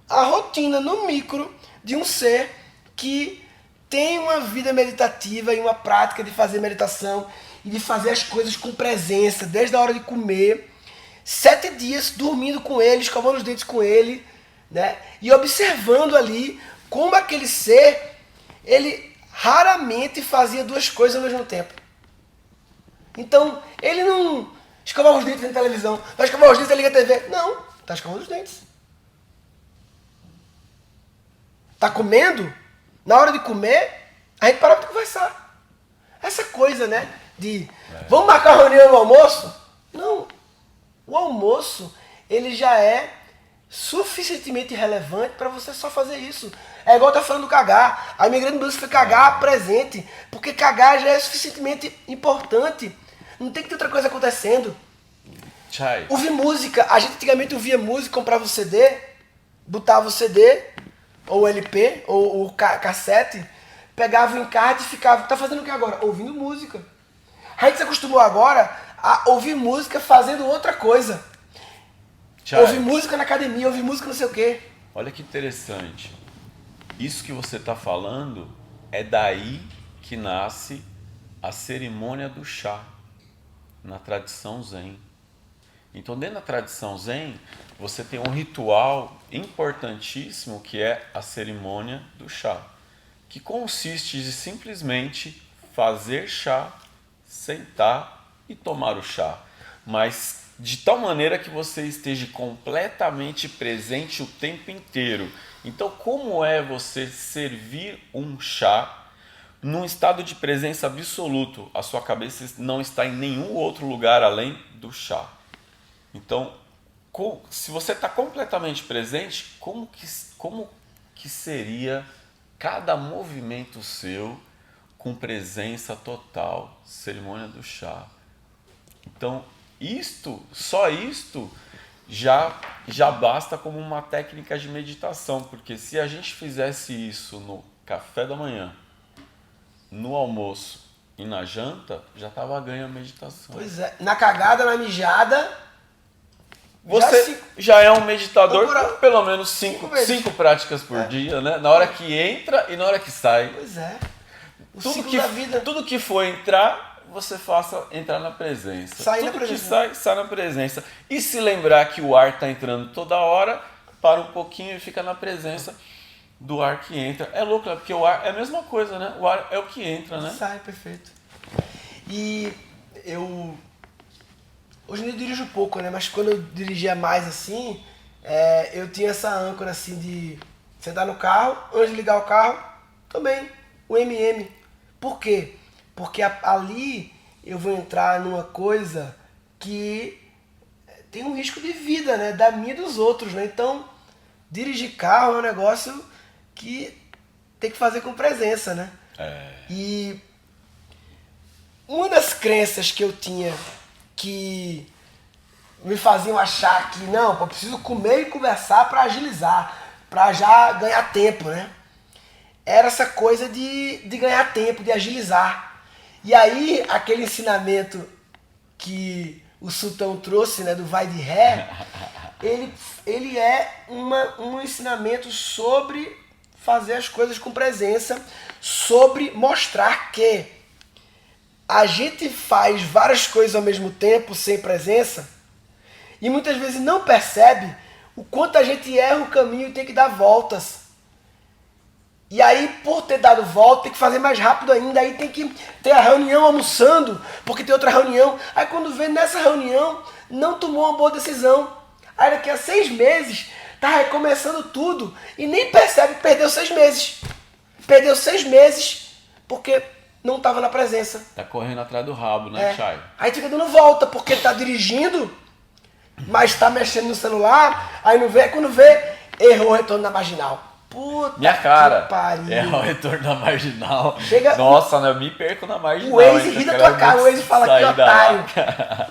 a rotina no micro de um ser que tem uma vida meditativa e uma prática de fazer meditação e de fazer as coisas com presença, desde a hora de comer. 7 dias dormindo com ele, escovando os dentes com ele, né? E observando ali como aquele ser, ele raramente fazia duas coisas ao mesmo tempo. Então, ele não escovava os dentes na televisão, vai escovar os dentes e liga a TV. Não, tá escovando os dentes. Tá comendo? Na hora de comer, a gente parava de conversar. Essa coisa, né? De, vamos marcar uma reunião no almoço? Não. O almoço, ele já é suficientemente relevante para você só fazer isso. É igual tá falando do cagar. A minha grande mudança foi cagar presente. Porque cagar já é suficientemente importante. Não tem que ter outra coisa acontecendo. Chai. Ouvir música. A gente antigamente ouvia música, comprava o CD, botava o CD, ou o LP, ou o cassete, pegava o encarte e ficava... Tá fazendo o que agora? Ouvindo música. A gente se acostumou agora a ouvir música fazendo outra coisa. Chai. Ouvir música na academia, ouvir música não sei o quê. Olha que interessante. Isso que você está falando é daí que nasce a cerimônia do chá, na tradição Zen. Então, dentro da tradição Zen, você tem um ritual importantíssimo que é a cerimônia do chá, que consiste de simplesmente fazer chá, sentar e tomar o chá, mas de tal maneira que você esteja completamente presente o tempo inteiro. Então, como é você servir um chá num estado de presença absoluto? A sua cabeça não está em nenhum outro lugar além do chá. Então, se você está completamente presente, como que seria cada movimento seu com presença total, cerimônia do chá? Então, só isto já basta como uma técnica de meditação, porque se a gente fizesse isso no café da manhã, no almoço e na janta, já estava ganha a meditação. Pois é. Na cagada, na mijada... Você já é um meditador por pelo menos 5 práticas por dia, né? Na hora que entra e na hora que sai. Pois é. Tudo que for entrar, você faça entrar na presença. Sair na Tudo presença. que sai na presença. E se lembrar que o ar está entrando toda hora, para um pouquinho e fica na presença do ar que entra. É louco, né? Porque o ar é a mesma coisa, né? O ar é o que entra, né? Sai, perfeito. E hoje em dia eu dirijo pouco, né? Mas quando eu dirigia mais assim, eu tinha essa âncora assim de sentar no carro, antes de ligar o carro, também o MM. Por quê? Porque ali eu vou entrar numa coisa que tem um risco de vida, né? Da minha e dos outros, né? Então, dirigir carro é um negócio que tem que fazer com presença, né? E uma das crenças que eu tinha que me faziam achar que não, eu preciso comer e conversar para agilizar, para já ganhar tempo, né? Era essa coisa de ganhar tempo, de agilizar. E aí, aquele ensinamento que o Sultão trouxe, né, do vai de ré, ele é um ensinamento sobre fazer as coisas com presença, sobre mostrar que a gente faz várias coisas ao mesmo tempo, sem presença, e muitas vezes não percebe o quanto a gente erra o caminho e tem que dar voltas. E aí, por ter dado volta, tem que fazer mais rápido ainda, aí tem que ter a reunião almoçando, porque tem outra reunião. Aí quando vê nessa reunião, não tomou uma boa decisão. Aí daqui a 6 meses, tá recomeçando tudo e nem percebe que perdeu 6 meses. Perdeu 6 meses porque não estava na presença. Tá correndo atrás do rabo, né, Chay? Aí fica dando volta, porque tá dirigindo, mas tá mexendo no celular, aí não vê, quando vê, errou o retorno da marginal. Puta minha cara, que pariu. é o retorno da marginal. Chega, nossa, né, eu me perco na marginal. O Waze ri da tua cara, o Waze fala que otário.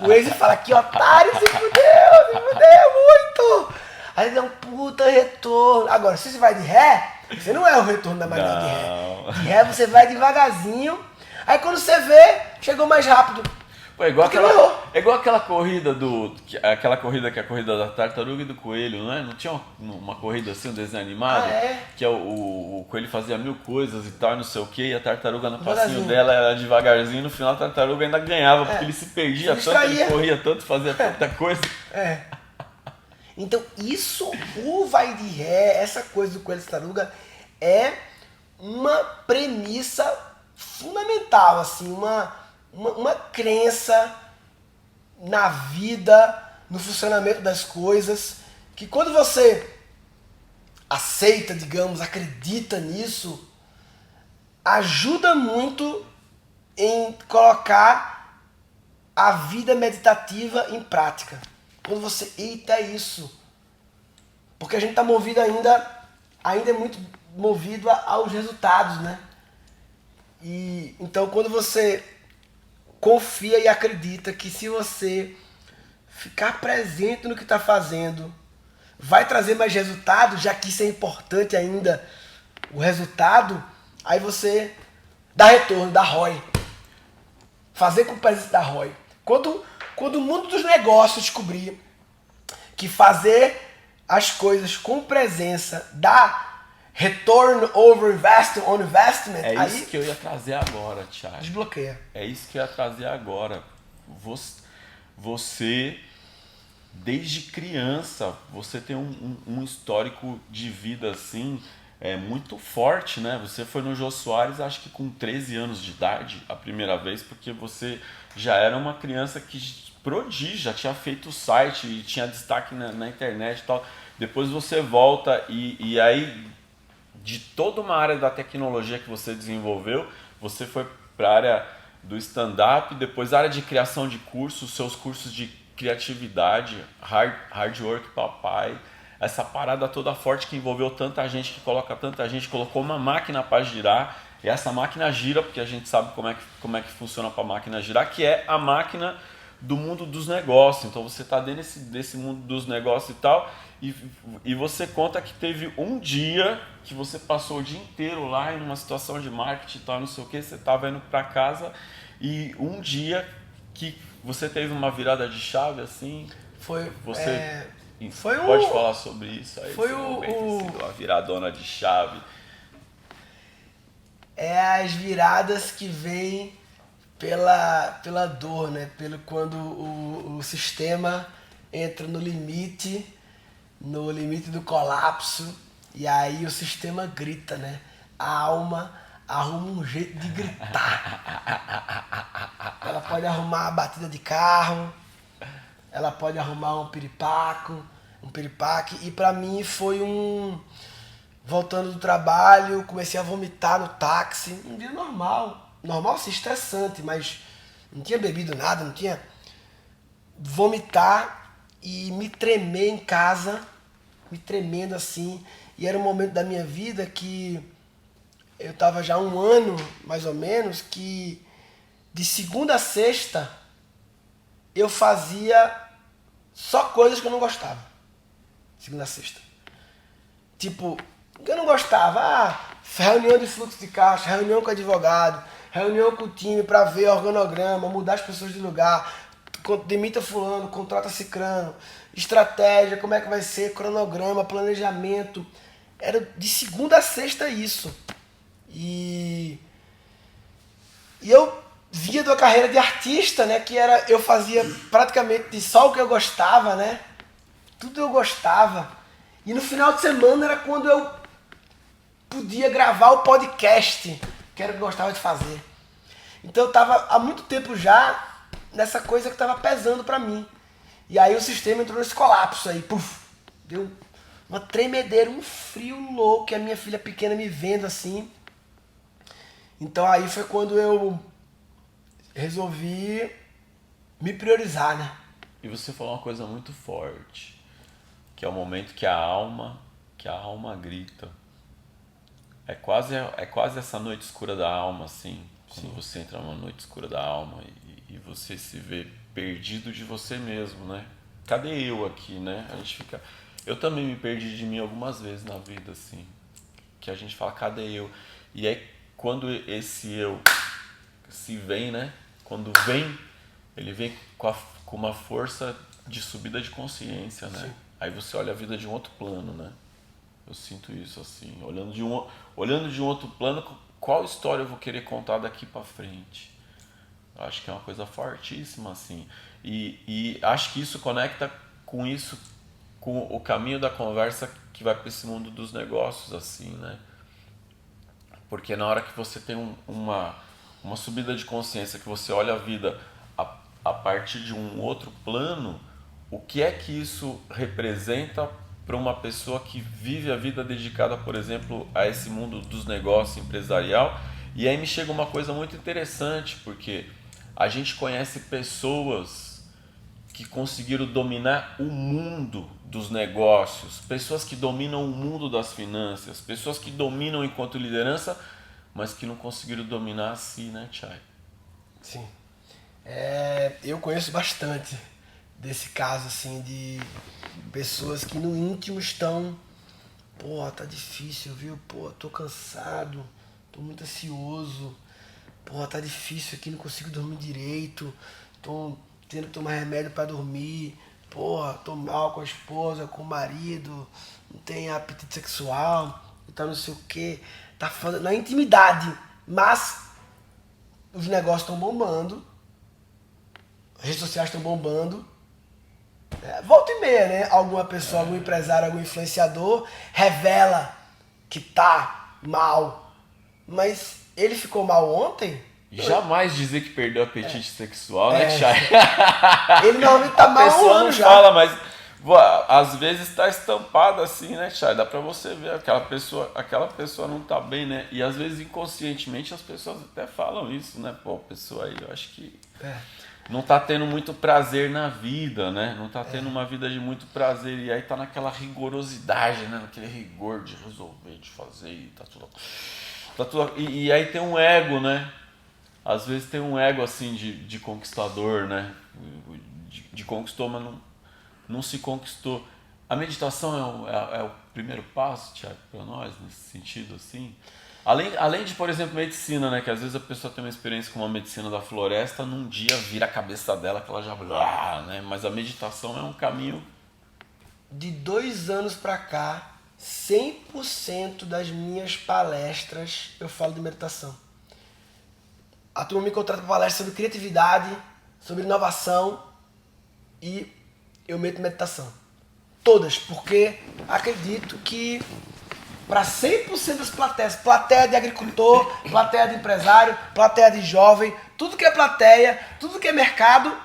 O Waze fala que otário, se fudeu. se fudeu muito. Aí dá um puta retorno. Agora, se você vai de ré, você não é o retorno da máquina de ré. De ré você vai devagarzinho. Aí quando você vê, chegou mais rápido. Pô, é igual aquela corrida aquela corrida que é a corrida da tartaruga e do coelho, não é? Não tinha uma corrida assim, um desenho animado? Ah, é? Que o coelho fazia 1000 coisas e tal, não sei o que, e a tartaruga no passinho Devagarzinho. dela era devagarzinho, no final a tartaruga ainda ganhava, porque ele se perdia Se tanto, ele distraía. corria tanto, fazia tanta coisa. É. Então, isso, o vai de ré, essa coisa do coelho e tartaruga, é uma premissa fundamental, assim, uma crença na vida, no funcionamento das coisas, que quando você aceita, digamos, acredita nisso, ajuda muito em colocar a vida meditativa em prática. Quando você, eita, é isso. Porque a gente está movido ainda é muito movido aos resultados, né? E então quando você confia e acredita que se você ficar presente no que está fazendo, vai trazer mais resultado, já que isso é importante ainda, o resultado, aí você dá retorno, dá ROI. Fazer com presença da ROI. Quando o mundo dos negócios descobrir que fazer as coisas com presença dá return over investment, É aí isso que eu ia trazer agora, Thiago. desbloqueia. É isso que eu ia trazer agora. Você, desde criança, você tem um histórico de vida assim, muito forte, né? Você foi no Jô Soares, acho que com 13 anos de idade, a primeira vez, porque você já era uma criança que prodígio, já tinha feito o site e tinha destaque na internet e tal. Depois você volta e aí, de toda uma área da tecnologia que você desenvolveu, você foi para a área do stand-up, depois a área de criação de cursos, seus cursos de criatividade, hard work papai, essa parada toda forte que envolveu tanta gente, que coloca tanta gente, colocou uma máquina para girar, e essa máquina gira, porque a gente sabe como é que funciona para a máquina girar, que é a máquina do mundo dos negócios. Então você está dentro desse mundo dos negócios e tal, e você conta que teve um dia que você passou o dia inteiro lá em uma situação de marketing e tal, não sei o que, você estava indo para casa, e um dia que você teve uma virada de chave assim, Foi, você foi pode falar sobre isso aí? Foi uma viradona de chave. É as viradas que vêm pela dor, né? Quando o sistema entra no limite do colapso, e aí o sistema grita, né? A alma arruma um jeito de gritar. Ela pode arrumar a batida de carro, ela pode arrumar um piripaque, e pra mim foi voltando do trabalho, comecei a vomitar no táxi, um dia normal assim, estressante, mas não tinha bebido nada, não tinha... Vomitar e me tremer em casa, me tremendo assim, e era um momento da minha vida que eu tava já há um ano, mais ou menos, que de segunda a sexta eu fazia só coisas que eu não gostava. Segunda a sexta. Tipo, eu não gostava. Reunião de fluxo de caixa, reunião com advogado, reunião com o time para ver organograma, mudar as pessoas de lugar, demita fulano, contrata cicrano, estratégia, como é que vai ser, cronograma, planejamento. Era de segunda a sexta isso. E eu vinha de uma carreira de artista, né, eu fazia praticamente só o que eu gostava, né? Tudo eu gostava. E no final de semana era quando eu podia gravar o podcast, que era o que eu gostava de fazer. Então eu estava há muito tempo já nessa coisa que estava pesando para mim. E aí o sistema entrou nesse colapso aí, puf, deu uma tremedeira, um frio louco, e a minha filha pequena me vendo assim. Então aí foi quando eu resolvi me priorizar, né? E você falou uma coisa muito forte, que é o momento que a alma grita. É quase essa noite escura da alma, assim, quando você entra numa noite escura da alma e você se vê perdido de você mesmo, né? cadê eu aqui, né? A gente fica... Eu também me perdi de mim algumas vezes na vida, assim. Que a gente fala, cadê eu? E aí, quando esse eu se vem, né? Quando vem, ele vem com uma força de subida de consciência, né? Sim. Aí você olha a vida de um outro plano, né? Eu sinto isso, assim. Olhando de um outro plano, qual história eu vou querer contar daqui pra frente? Eu acho que é uma coisa fortíssima, assim. E acho que isso conecta com isso, com o caminho da conversa que vai para esse mundo dos negócios, assim, né? Porque na hora que você tem uma subida de consciência, que você olha a vida a partir de um outro plano, o que é que isso representa para uma pessoa que vive a vida dedicada, por exemplo, a esse mundo dos negócios empresarial? E aí me chega uma coisa muito interessante, porque a gente conhece pessoas que conseguiram dominar o mundo dos negócios, pessoas que dominam o mundo das finanças, pessoas que dominam enquanto liderança, mas que não conseguiram dominar a si, né, Chay? Sim. Eu conheço bastante desse caso, assim, de pessoas que no íntimo estão, pô, tá difícil, viu? Pô, tô cansado, tô muito ansioso, pô, tá difícil aqui, não consigo dormir direito, tô tendo que tomar remédio pra dormir, pô, tô mal com a esposa, com o marido, não tem apetite sexual, então não sei o que, tá falando na intimidade, mas os negócios estão bombando, as redes sociais estão bombando. Volta e meia, né? Alguma pessoa, algum empresário, algum influenciador revela que tá mal. Mas ele ficou mal ontem? Jamais dizer que perdeu o apetite sexual, né, Chay? Ele normalmente tá mal há um pessoa ano não já. fala, mas às vezes tá estampado assim, né, Chay? Dá pra você ver, aquela pessoa não tá bem, né? E às vezes inconscientemente as pessoas até falam isso, né? Pô, a pessoa aí, eu acho que não tá tendo muito prazer na vida, né? Não tá tendo uma vida de muito prazer. E aí tá naquela rigorosidade, né? Naquele rigor de resolver, de fazer, e tá tudo... E aí tem um ego, né? Às vezes tem um ego assim de conquistador, né? De conquistou, mas não se conquistou. A meditação é o primeiro passo, Thiago, para nós, nesse sentido, assim. Além de, por exemplo, medicina, né? Que às vezes a pessoa tem uma experiência com uma medicina da floresta, num dia vira a cabeça dela que ela já... né? Mas a meditação é um caminho... De 2 anos pra cá, 100% das minhas palestras eu falo de meditação. A turma me contrata para palestra sobre criatividade, sobre inovação e eu meto meditação. Todas, porque acredito que para 100% das plateias, plateia de agricultor, plateia de empresário, plateia de jovem, tudo que é plateia, tudo que é mercado,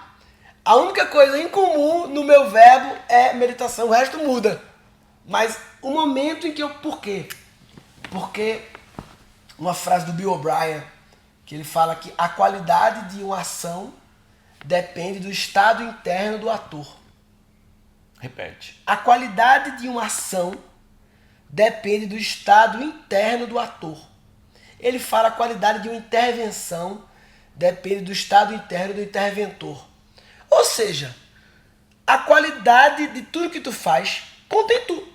a única coisa em comum no meu verbo é meditação, o resto muda. Mas o momento em que eu... Por quê? Porque uma frase do Bill O'Brien, que ele fala que a qualidade de uma ação depende do estado interno do ator. Repete. A qualidade de uma ação depende do estado interno do ator. Ele fala a qualidade de uma intervenção depende do estado interno do interventor. Ou seja, a qualidade de tudo que tu faz contém tu.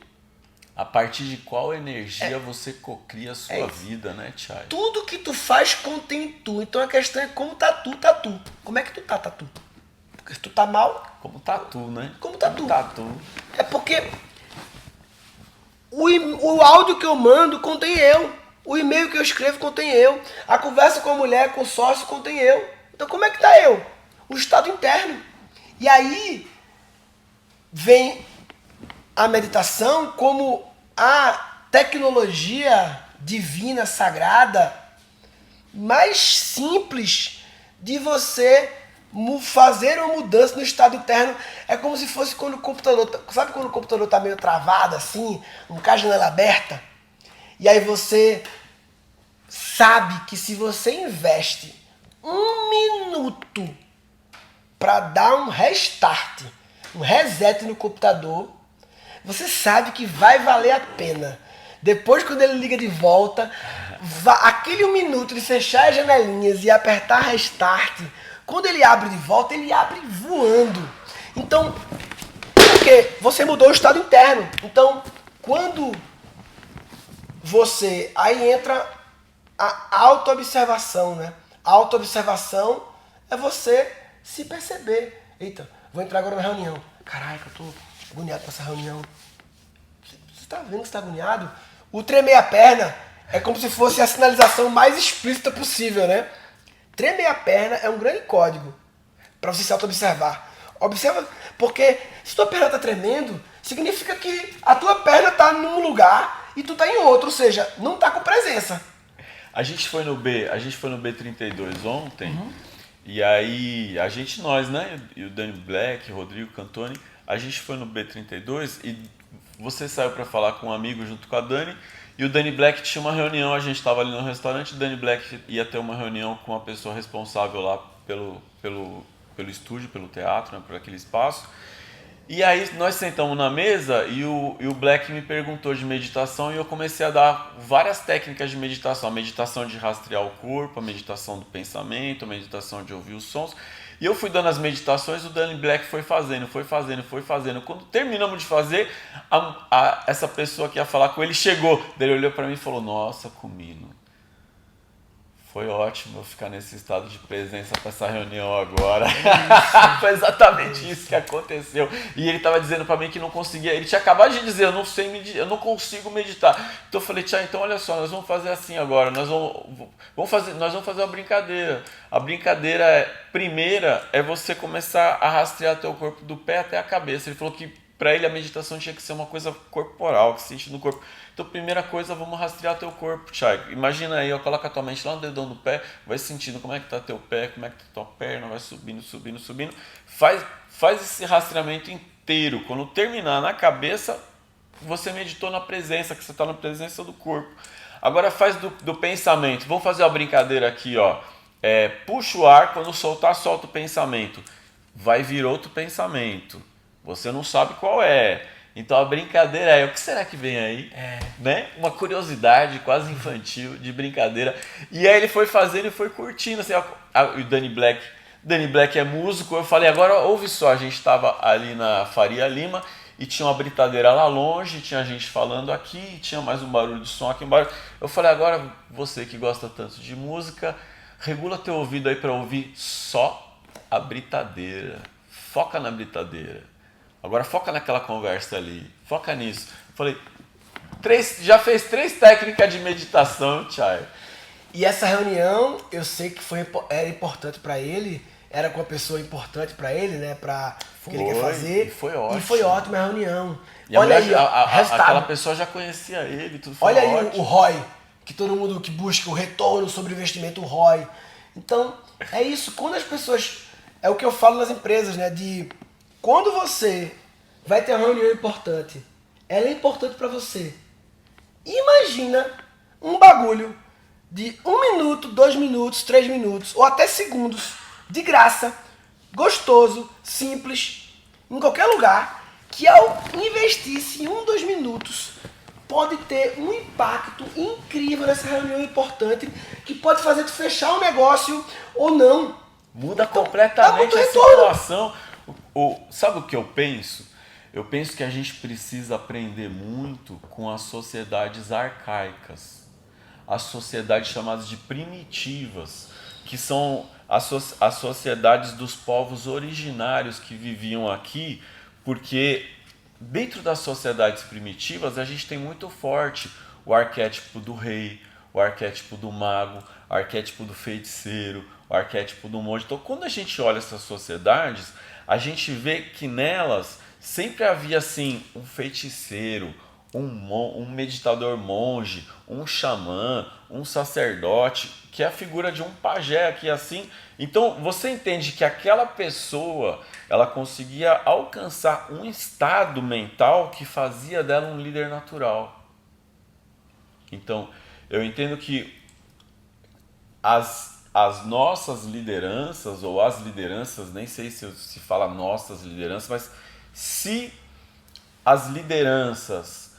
A partir de qual energia você cocria a sua vida, né, Chay? Tudo que tu faz contém tu. Então a questão é como tá tu, tá tu. Como é que tu tá tu? Porque se tu tá mal... Como tatu, né? Como tatu. Tatu. É porque o áudio que eu mando contém eu. O e-mail que eu escrevo contém eu. A conversa com a mulher, com o sócio contém eu. Então como é que tá eu? O estado interno. E aí vem a meditação como a tecnologia divina, sagrada, mais simples de você fazer uma mudança no estado interno. É como se fosse quando o computador... Sabe quando o computador está meio travado assim, com a janela aberta? E aí você sabe que se você investe 1 minuto para dar um restart, um reset no computador, você sabe que vai valer a pena. Depois, quando ele liga de volta, aquele 1 minuto de fechar as janelinhas e apertar restart, quando ele abre de volta, ele abre voando. Então, Porque você mudou o estado interno. Então, quando você... Aí entra a autoobservação, né? A autoobservação é você se perceber. Eita, vou entrar agora na reunião. Caraca, eu tô agoniado com essa reunião. Você tá vendo que você tá agoniado? O tremer a perna é como se fosse a sinalização mais explícita possível, né? Tremer a perna é um grande código para você se auto-observar. Observa, porque se tua perna tá tremendo, significa que a tua perna tá num lugar e tu tá em outro, ou seja, não tá com presença. A gente foi no B32 ontem, e aí nós, né? E o Danny Black, Rodrigo Cantoni, a gente foi no B32 e você saiu para falar com um amigo junto com a Dani, e o Danny Black tinha uma reunião, a gente estava ali no restaurante, o Danny Black ia ter uma reunião com uma pessoa responsável lá pelo estúdio, pelo teatro, né, por aquele espaço. E aí nós sentamos na mesa e o Black me perguntou de meditação e eu comecei a dar várias técnicas de meditação. A meditação de rastrear o corpo, a meditação do pensamento, a meditação de ouvir os sons. E eu fui dando as meditações, o Danny Black foi fazendo. Quando terminamos de fazer, essa pessoa que ia falar com ele chegou. Daí ele olhou para mim e falou, nossa, Comino, foi ótimo eu ficar nesse estado de presença para essa reunião agora. Foi exatamente isso que aconteceu. E ele estava dizendo para mim que não conseguia. Ele tinha acabado de dizer, eu não consigo meditar. Então eu falei, tia, então olha só, nós vamos fazer assim agora. Nós vamos fazer uma brincadeira. A brincadeira primeira é você começar a rastrear teu corpo do pé até a cabeça. Ele falou que para ele a meditação tinha que ser uma coisa corporal, que se sente no corpo. Então, primeira coisa, vamos rastrear teu corpo, Thiago. Imagina aí, coloca a tua mente lá no dedão do pé, vai sentindo como é que tá teu pé, como é que tá tua perna, vai subindo. Faz esse rastreamento inteiro. Quando terminar na cabeça, você meditou na presença, que você está na presença do corpo. Agora faz do pensamento. Vamos fazer uma brincadeira aqui, ó. Puxa o ar, quando soltar, solta o pensamento. Vai vir outro pensamento. Você não sabe qual é. Então a brincadeira é, o que será que vem aí? Né? Uma curiosidade quase infantil de brincadeira. E aí ele foi fazendo e foi curtindo. Assim, o Danny Black é músico. Eu falei, agora ouve só, a gente estava ali na Faria Lima e tinha uma britadeira lá longe, tinha gente falando aqui, tinha mais um barulho de som aqui embaixo. Eu falei, agora você que gosta tanto de música, regula teu ouvido aí para ouvir só a britadeira. Foca na britadeira. Agora foca naquela conversa ali, foca nisso. Falei, já fez 3 técnicas de meditação, Thiago. E essa reunião, eu sei que era importante para ele, era com uma pessoa importante para ele, né, para o que ele quer fazer. E foi ótimo. E foi ótima a reunião. E olha aí, aquela pessoa já conhecia ele, tudo foi olha ótimo. Aí o ROI, que todo mundo que busca o retorno sobre o investimento, o ROI. Então, é isso, quando as pessoas, é o que eu falo nas empresas, né, quando você vai ter uma reunião importante, ela é importante para você. Imagina um bagulho de 1 minuto, 2 minutos, 3 minutos, ou até segundos, de graça, gostoso, simples, em qualquer lugar, que ao investir-se em 1, 2 minutos, pode ter um impacto incrível nessa reunião importante, que pode fazer tu fechar um negócio ou não. Muda então, completamente a situação. Sabe o que eu penso? Eu penso que a gente precisa aprender muito com as sociedades arcaicas, as sociedades chamadas de primitivas, que são as sociedades dos povos originários que viviam aqui, porque dentro das sociedades primitivas a gente tem muito forte o arquétipo do rei, o arquétipo do mago, o arquétipo do feiticeiro, o arquétipo do monge. Então, quando a gente olha essas sociedades, a gente vê que nelas sempre havia assim um feiticeiro, um meditador monge, um xamã, um sacerdote, que é a figura de um pajé aqui assim. Então você entende que aquela pessoa, ela conseguia alcançar um estado mental que fazia dela um líder natural. Então eu entendo que as nossas lideranças, ou as lideranças, nem sei se fala nossas lideranças, mas se as lideranças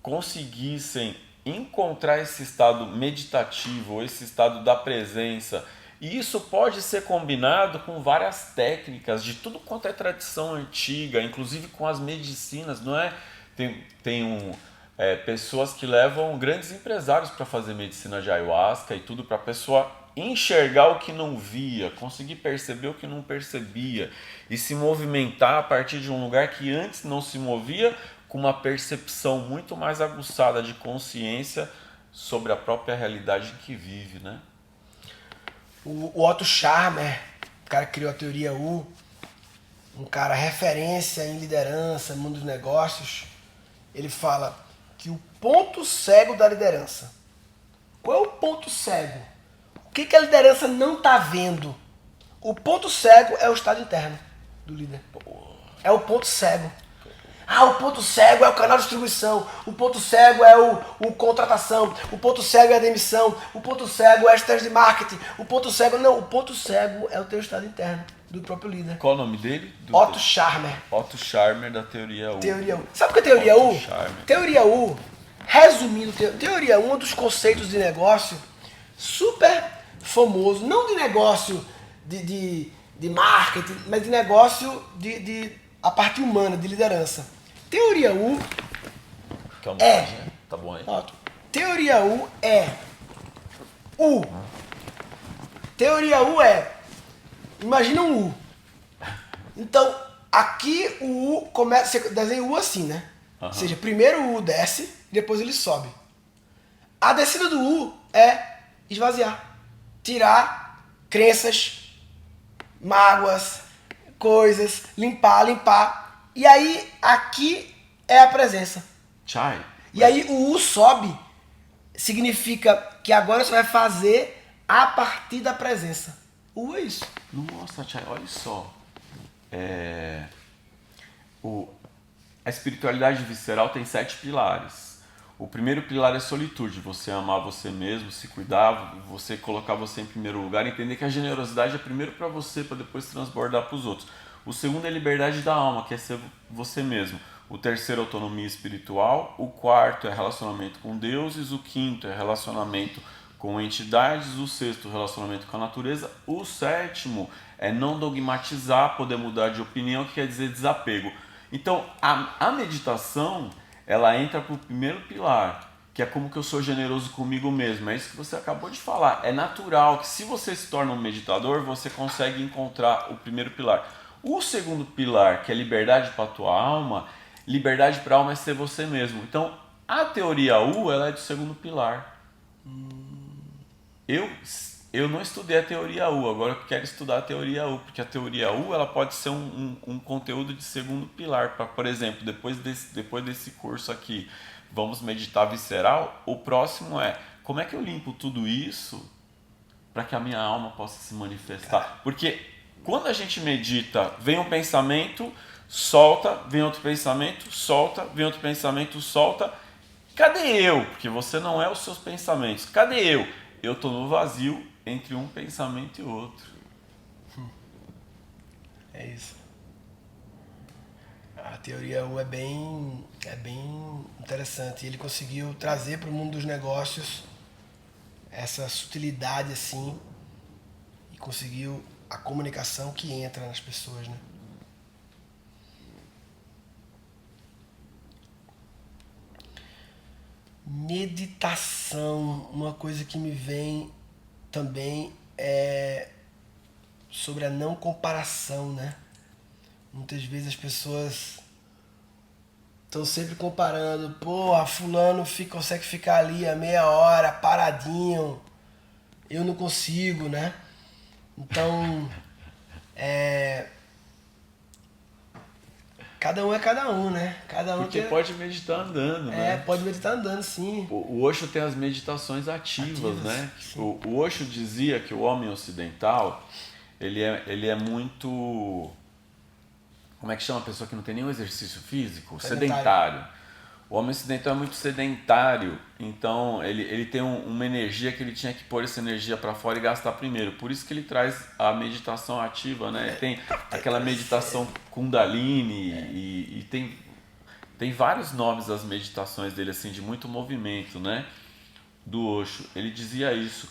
conseguissem encontrar esse estado meditativo, ou esse estado da presença, E isso pode ser combinado com várias técnicas de tudo quanto é tradição antiga, inclusive com as medicinas, não é? Pessoas que levam grandes empresários para fazer medicina de ayahuasca e tudo para a pessoa enxergar o que não via, conseguir perceber o que não percebia e se movimentar a partir de um lugar que antes não se movia, com uma percepção muito mais aguçada de consciência sobre a própria realidade em que vive, né? O Otto Scharmer, o cara que criou a teoria U, um cara referência em liderança, no mundo dos negócios, ele fala que o ponto cego da liderança. Qual é o ponto cego? O que a liderança não está vendo? O ponto cego é o estado interno do líder. É o ponto cego. Ah, o ponto cego é o canal de distribuição. O ponto cego é o contratação. O ponto cego é a demissão. O ponto cego é a estratégia de marketing. O ponto cego... Não, o ponto cego é o teu estado interno do próprio líder. Qual o nome dele? Otto Scharmer. Otto Scharmer, da Teoria U. Teoria U. Sabe o que é Teoria U? Teoria U, resumindo, Teoria U é um dos conceitos de negócio super famoso. Não de negócio de marketing, mas de negócio a parte humana, de liderança. Teoria U Tá bom aí? Teoria U é U. Teoria U é... Imagina um U. Então, aqui o U começa... Você desenha o U assim, né? Ou seja, primeiro o U desce, depois ele sobe. A descida do U é esvaziar. Tirar crenças, mágoas, coisas, limpar. E aí, aqui é a presença. Chai. E aí o U sobe, significa que agora você vai fazer a partir da presença. O U é isso. Nossa, Chai, olha só. A espiritualidade visceral tem 7 pilares. O primeiro pilar é solitude, você amar você mesmo, se cuidar, você colocar você em primeiro lugar, entender que a generosidade é primeiro para você, para depois transbordar para os outros. O segundo é liberdade da alma, que é ser você mesmo. O terceiro é autonomia espiritual. O quarto é relacionamento com deuses. O quinto é relacionamento com entidades. O sexto, relacionamento com a natureza. O sétimo é não dogmatizar, poder mudar de opinião, que quer dizer desapego. Então, a meditação, ela entra para o primeiro pilar, que é como que eu sou generoso comigo mesmo. É isso que você acabou de falar. É natural que se você se torna um meditador, você consegue encontrar o primeiro pilar. O segundo pilar, que é liberdade para a tua alma, liberdade para a alma é ser você mesmo. Então, a teoria U, ela é do segundo pilar. Eu não estudei a teoria U, agora eu quero estudar a teoria U, porque a teoria U ela pode ser um conteúdo de segundo pilar. Por exemplo, depois desse curso aqui, vamos meditar visceral, o próximo é como é que eu limpo tudo isso para que a minha alma possa se manifestar. Porque quando a gente medita, vem um pensamento, solta, vem outro pensamento, solta, vem outro pensamento, solta. Cadê eu? Porque você não é os seus pensamentos. Cadê eu? Eu estou no vazio entre um pensamento e outro. É isso. A teoria U é bem interessante. Ele conseguiu trazer para o mundo dos negócios essa sutilidade assim e conseguiu a comunicação que entra nas pessoas, né? Meditação, uma coisa que me vem também é sobre a não comparação, né? Muitas vezes as pessoas estão sempre comparando, pô, a fulano consegue ficar ali a meia hora paradinho, eu não consigo, né? Então, cada um é cada um, né? Cada um Porque pode meditar andando, né? Pode meditar andando, sim. O Osho tem as meditações ativas, né? O Osho dizia que o homem ocidental, ele é muito... Como é que chama a pessoa que não tem nenhum exercício físico? Sedentário. O homem ocidental é muito sedentário, então ele tem uma energia que ele tinha que pôr essa energia para fora e gastar primeiro. Por isso que ele traz a meditação ativa, né? Tem aquela meditação Kundalini e tem vários nomes as meditações dele, assim, de muito movimento, né? Do Osho. Ele dizia isso.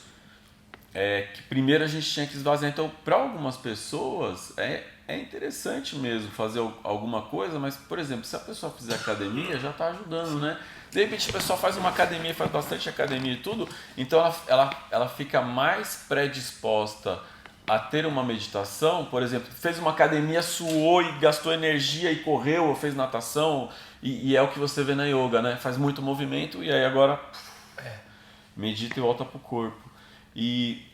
que primeiro a gente tinha que esvaziar. Então, para algumas pessoas, é interessante mesmo fazer alguma coisa, mas, por exemplo, se a pessoa fizer academia, já está ajudando, né? De repente a pessoa faz uma academia, faz bastante academia e tudo, então ela fica mais predisposta a ter uma meditação. Por exemplo, fez uma academia, suou e gastou energia e correu, ou fez natação, e é o que você vê na yoga, né? Faz muito movimento e aí agora medita e volta pro corpo. E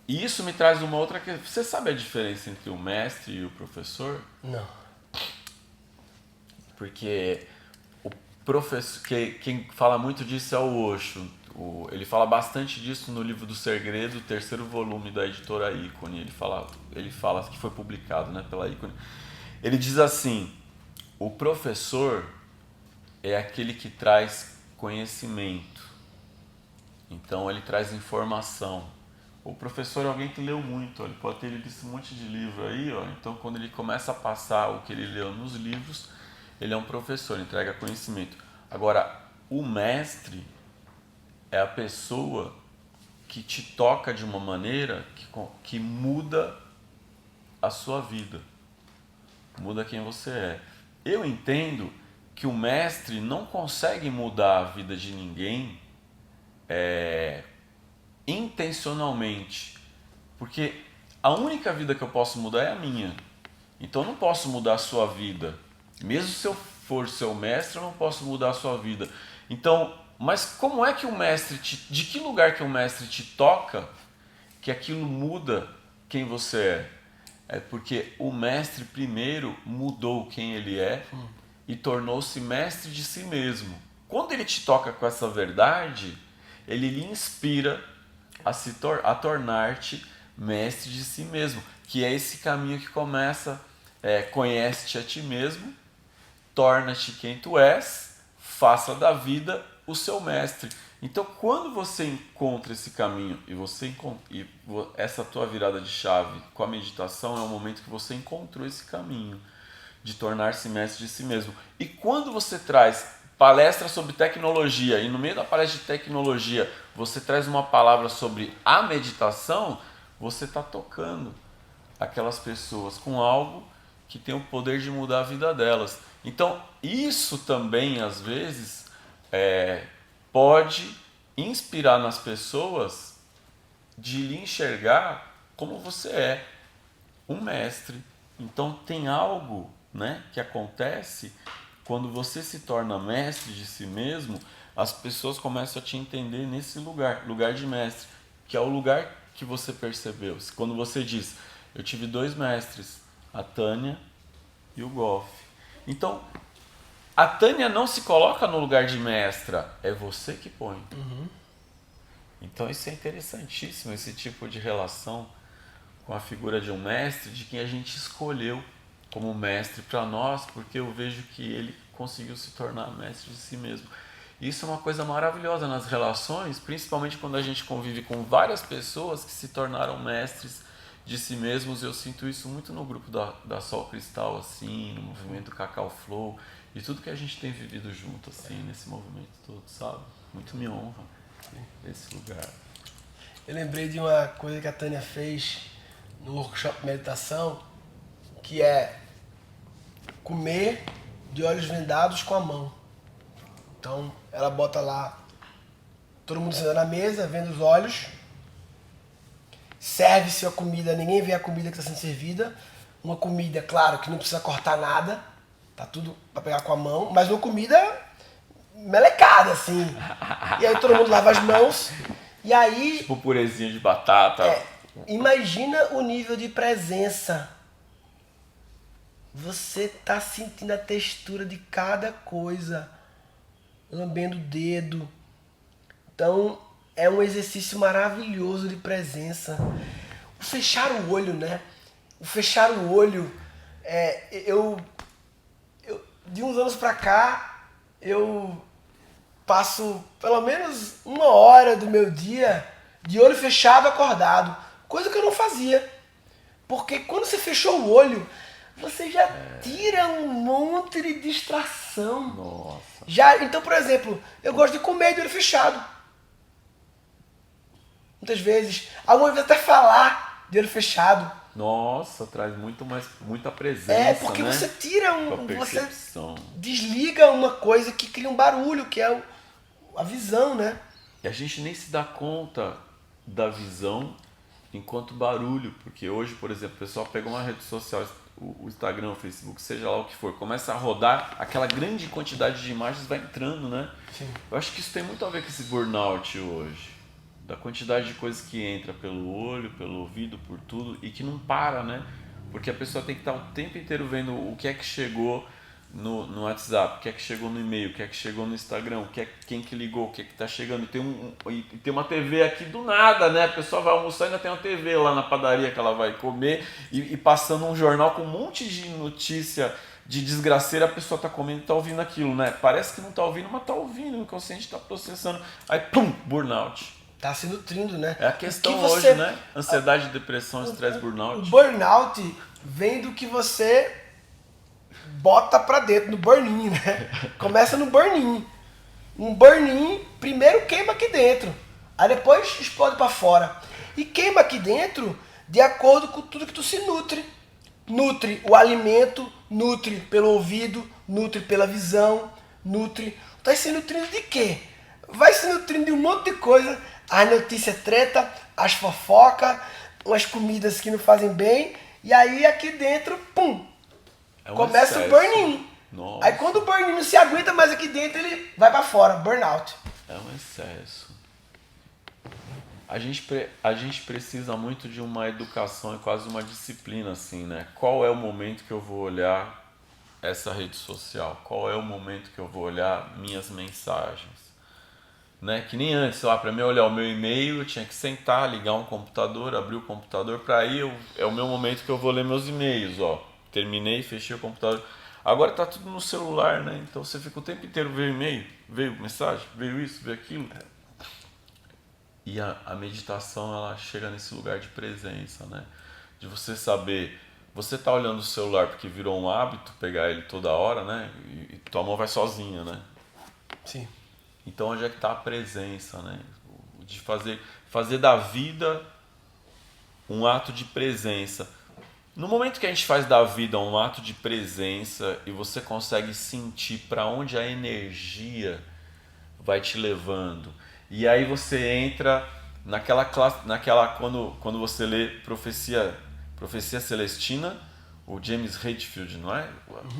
isso me traz uma outra questão. Você sabe a diferença entre o mestre e o professor? Não. Porque o professor, quem fala muito disso é o Osho. Ele fala bastante disso no livro do Segredo, terceiro volume da editora Ícone. Ele fala que foi publicado, né, pela Ícone. Ele diz assim: o professor é aquele que traz conhecimento. Então ele traz informação. O professor é alguém que leu muito, ele pode ter lido esse monte de livro aí, ó. Então quando ele começa a passar o que ele leu nos livros, ele é um professor, entrega conhecimento. Agora, o mestre é a pessoa que te toca de uma maneira que muda a sua vida, muda quem você é. Eu entendo que o mestre não consegue mudar a vida de ninguém intencionalmente, porque a única vida que eu posso mudar é a minha. Então eu não posso mudar a sua vida. Mesmo se eu for seu mestre, eu não posso mudar a sua vida. Então, mas como é que o mestre de que lugar que o mestre te toca que aquilo muda quem você é? É porque o mestre primeiro mudou quem ele é e tornou-se mestre de si mesmo. Quando ele te toca com essa verdade, ele lhe inspira a tornar-te mestre de si mesmo, que é esse caminho que começa, conhece-te a ti mesmo, torna-te quem tu és, faça da vida o seu mestre. Então, quando você encontra esse caminho essa tua virada de chave com a meditação, é o momento que você encontrou esse caminho de tornar-se mestre de si mesmo. E quando você traz palestra sobre tecnologia e no meio da palestra de tecnologia você traz uma palavra sobre a meditação, você está tocando aquelas pessoas com algo que tem o poder de mudar a vida delas. Então, isso também, às vezes, pode inspirar nas pessoas de lhe enxergar como você é, um mestre. Então, tem algo, né, que acontece quando você se torna mestre de si mesmo, as pessoas começam a te entender nesse lugar de mestre, que é o lugar que você percebeu. Quando você diz, eu tive 2 mestres, a Tânia e o Goff. Então, a Tânia não se coloca no lugar de mestra, é você que põe. Então isso é interessantíssimo, esse tipo de relação com a figura de um mestre, de quem a gente escolheu como mestre para nós, porque eu vejo que ele conseguiu se tornar mestre de si mesmo. Isso é uma coisa maravilhosa nas relações, principalmente quando a gente convive com várias pessoas que se tornaram mestres de si mesmos. Eu sinto isso muito no grupo da Sol Cristal, assim, no movimento Cacau Flow, e tudo que a gente tem vivido junto, assim, nesse movimento todo, sabe? Muito me honra esse lugar. Eu lembrei de uma coisa que a Tânia fez no workshop de meditação, que é comer de olhos vendados com a mão. Então, ela bota lá, todo mundo sentado na mesa, vendo os olhos, serve-se a comida, ninguém vê a comida que está sendo servida. Uma comida, claro, que não precisa cortar nada, tá tudo para pegar com a mão, mas uma comida melecada, assim. E aí todo mundo lava as mãos, e aí... Tipo purezinho de batata. Imagina o nível de presença. Você tá sentindo a textura de cada coisa, lambendo o dedo. Então, é um exercício maravilhoso de presença. O fechar o olho, né? O fechar o olho, eu de uns anos pra cá, eu passo pelo menos 1 hora do meu dia de olho fechado, acordado. Coisa que eu não fazia. Porque quando você fechou o olho, você já tira um monte de distração. Nossa. Então, por exemplo, eu gosto de comer de olho fechado. muitas vezes. Algumas vezes até falar de olho fechado. Nossa, traz muita presença, Porque né? você tira você percepção. desliga uma coisa que cria um barulho, que é a visão, né? E a gente nem se dá conta da visão enquanto barulho, porque hoje, por exemplo, o pessoal pega uma rede social, o Instagram, o Facebook, seja lá o que for, começa a rodar, aquela grande quantidade de imagens vai entrando, né? Sim. Eu acho que isso tem muito a ver com esse burnout hoje, da quantidade de coisas que entra pelo olho, pelo ouvido, por tudo, e que não para, né? Porque a pessoa tem que estar o tempo inteiro vendo o que é que chegou no WhatsApp, o que é que chegou no e-mail, o que é que chegou no Instagram, quem que ligou, o que é que tá chegando. E tem uma TV aqui do nada, né? A pessoa vai almoçar e ainda tem uma TV lá na padaria que ela vai comer e passando um jornal com um monte de notícia de desgraceira, a pessoa tá comendo e tá ouvindo aquilo, né? Parece que não tá ouvindo, mas tá ouvindo, o inconsciente tá processando. Aí, pum, burnout. Tá se nutrindo, né? É a questão hoje, né? Ansiedade, depressão, estresse, burnout. O burnout vem do que você bota pra dentro, no burn-in, né? Começa no burn-in. Um burn-in primeiro queima aqui dentro, aí depois explode pra fora. E queima aqui dentro de acordo com tudo que tu se nutre. Nutre o alimento, nutre pelo ouvido, nutre pela visão, nutre... Tá se nutrindo de quê? Vai se nutrindo de um monte de coisa. As notícias treta, as fofocas, umas comidas que não fazem bem. E aí aqui dentro, pum, começa o burn-in. Aí quando o burn-in não se aguenta mais aqui dentro, ele vai pra fora, burnout. É um excesso. A gente precisa muito de uma educação e quase uma disciplina, assim, né? Qual é o momento que eu vou olhar essa rede social? Qual é o momento que eu vou olhar minhas mensagens? Né? Que nem antes, lá, para mim olhar o meu e-mail, eu tinha que sentar, ligar um computador, abrir o computador, para aí é o meu momento que eu vou ler meus e-mails, ó. Terminei, fechei o computador. Agora tá tudo no celular, né? Então você fica o tempo inteiro vendo e-mail, veio mensagem, veio isso, veio aquilo. E a meditação, ela chega nesse lugar de presença, né? De você saber, você tá olhando o celular porque virou um hábito pegar ele toda hora, né? E tua mão vai sozinha, né? Sim. Então onde é que está a presença, né? De fazer da vida um ato de presença. No momento que a gente faz da vida um ato de presença e você consegue sentir para onde a energia vai te levando, e aí você entra naquela classe, quando você lê Profecia Celestina, o James Hetfield, não é?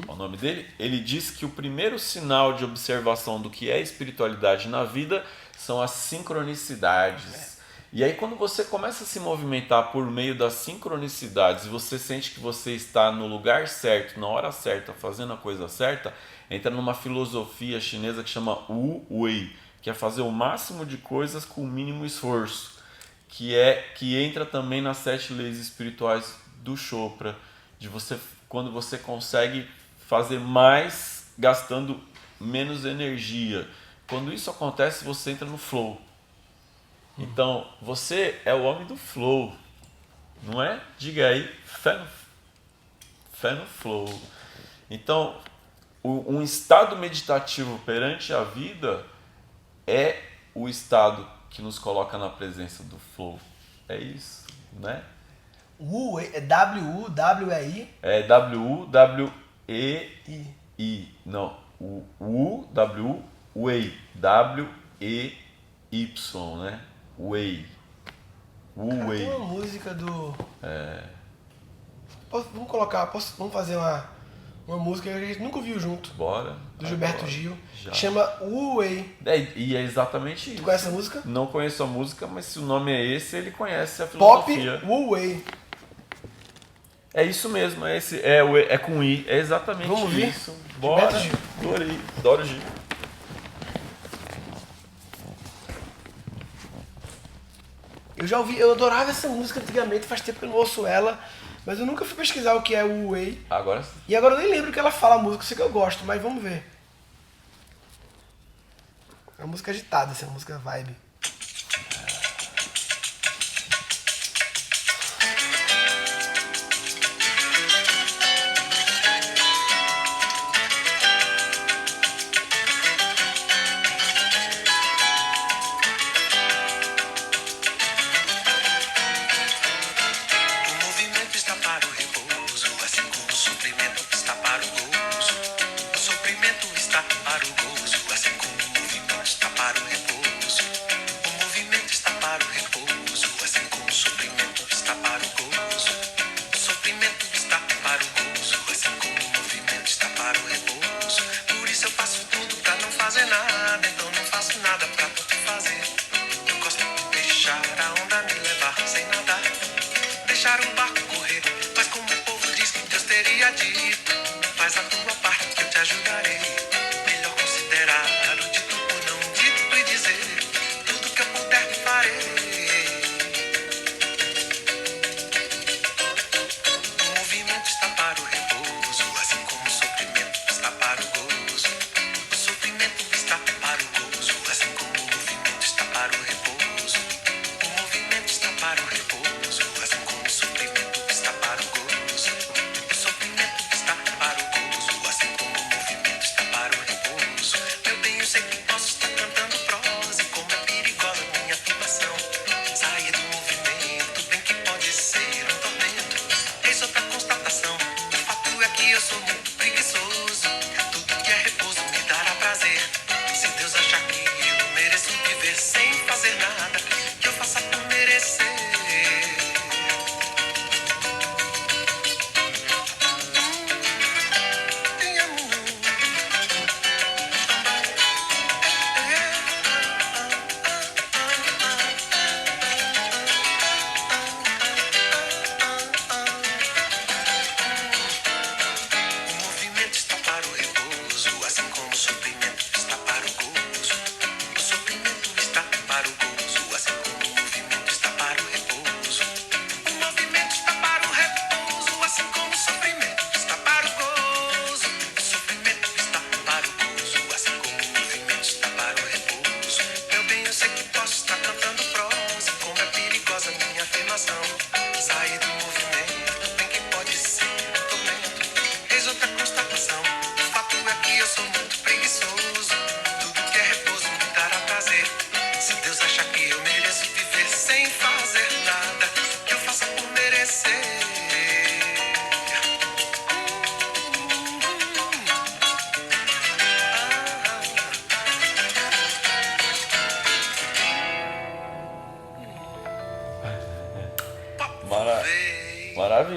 O nome dele. Ele diz que o primeiro sinal de observação do que é espiritualidade na vida são as sincronicidades. E aí quando você começa a se movimentar por meio das sincronicidades e você sente que você está no lugar certo, na hora certa, fazendo a coisa certa, entra numa filosofia chinesa que chama Wu Wei, que é fazer o máximo de coisas com o mínimo esforço, que entra também nas 7 leis espirituais do Chopra, de você, quando você consegue fazer mais gastando menos energia. Quando isso acontece, você entra no flow. Então, você é o homem do flow, não é? Diga aí, fé no flow. Então, um estado meditativo perante a vida é o estado que nos coloca na presença do flow. É isso, né? Wu é W-U-W-E-I? É W-U-W-E-I. Não, o U-W-Wei. W-E-Y, né? Wei. Cara, tem uma música do... Vamos fazer uma música que a gente nunca ouviu junto. Bora. Do Gilberto Agora. Gil. Já. Chama Wu-Wei. E é exatamente isso. Tu conhece a música? Não conheço a música, mas se o nome é esse, ele conhece a Pop filosofia. Wu-Wei. É isso mesmo, é com I, é exatamente Vamos ouvir? isso. Bora. Gilberto Gil. Adorei, adoro Gil. Eu adorava essa música antigamente, faz tempo que eu não ouço ela, mas eu nunca fui pesquisar o que é o Wu-Wei. Agora E agora eu nem lembro o que ela fala a música, eu sei que eu gosto, mas vamos ver. É uma música agitada, essa música vibe.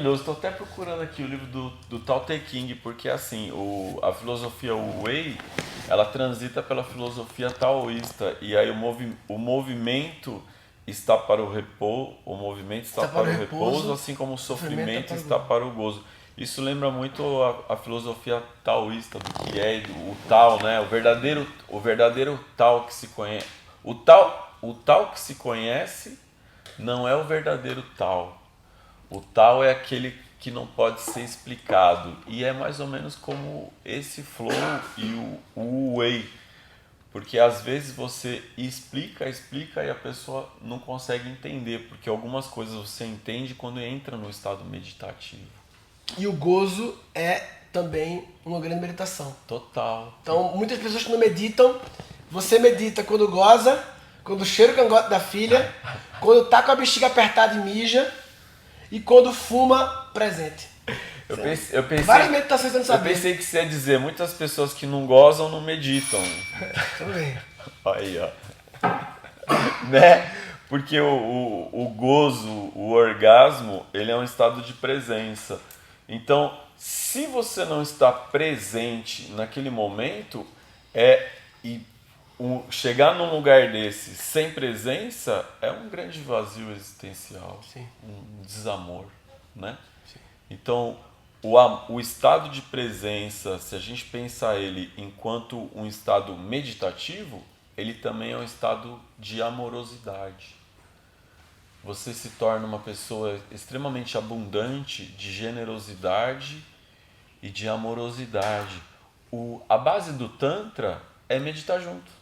maravilhoso. Estou até procurando aqui o livro do Tao Te Ching, porque assim, a filosofia Wu Wei, ela transita pela filosofia taoísta, e aí o movimento está para o repouso, o movimento está para o repouso, assim como o sofrimento está para o gozo. Isso lembra muito a filosofia taoísta, do que é o Tao, né? O verdadeiro Tao que se conhece. O Tao que se conhece não é o verdadeiro Tao. O Tao é aquele que não pode ser explicado. E é mais ou menos como esse flow e o Wei. Porque às vezes você explica e a pessoa não consegue entender. Porque algumas coisas você entende quando entra no estado meditativo. E o gozo é também uma grande meditação. Total. Então, muitas pessoas que não meditam, você medita quando goza, quando cheira o cangote da filha, quando tá com a bexiga apertada e mija, e quando fuma, presente. Eu pensei, Várias meditações você não eu sabia. pensei que você ia dizer, muitas pessoas que não gozam não meditam. Tudo bem. Aí, ó. Né? Porque o gozo, o orgasmo, ele é um estado de presença. Então, se você não está presente naquele momento, chegar num lugar desse sem presença é um grande vazio existencial, Sim. um desamor, né? Sim. Então, o estado de presença, se a gente pensar ele enquanto um estado meditativo, ele também é um estado de amorosidade. Você se torna uma pessoa extremamente abundante de generosidade e de amorosidade. A base do Tantra é meditar junto.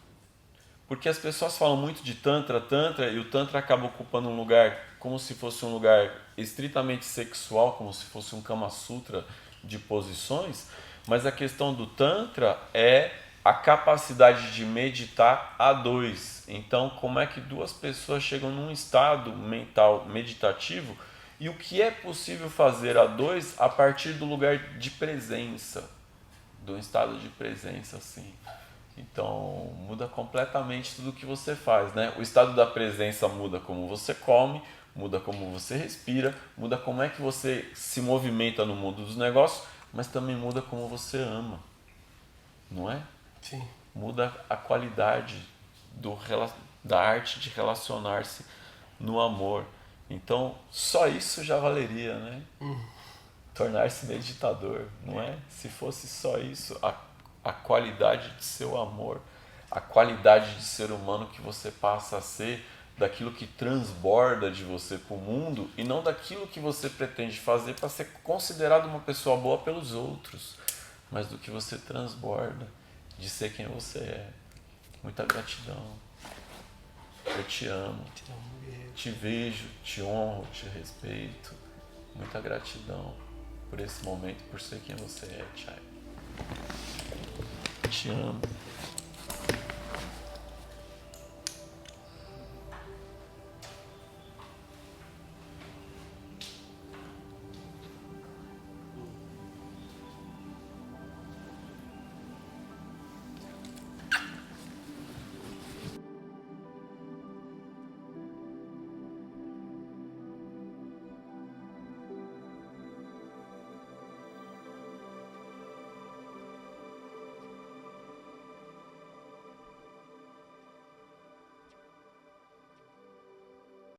Porque as pessoas falam muito de Tantra, e o Tantra acaba ocupando um lugar como se fosse um lugar estritamente sexual, como se fosse um Kama Sutra de posições, mas a questão do Tantra é a capacidade de meditar a dois. Então, como é que duas pessoas chegam num estado mental meditativo e o que é possível fazer a dois a partir do lugar de presença, do estado de presença, assim. Então, muda completamente tudo o que você faz, né? O estado da presença muda como você come, muda como você respira, muda como é que você se movimenta no mundo dos negócios, mas também muda como você ama, não é? Sim. Muda a qualidade da arte de relacionar-se no amor. Então, só isso já valeria, né? Tornar-se meditador, não é? Se fosse só isso, a qualidade de seu amor, a qualidade de ser humano que você passa a ser, daquilo que transborda de você para o mundo e não daquilo que você pretende fazer para ser considerado uma pessoa boa pelos outros, mas do que você transborda, de ser quem você é. Muita gratidão. Eu te amo, te vejo, te honro, te respeito. Muita gratidão por esse momento, por ser quem você é, Chay. Te amo.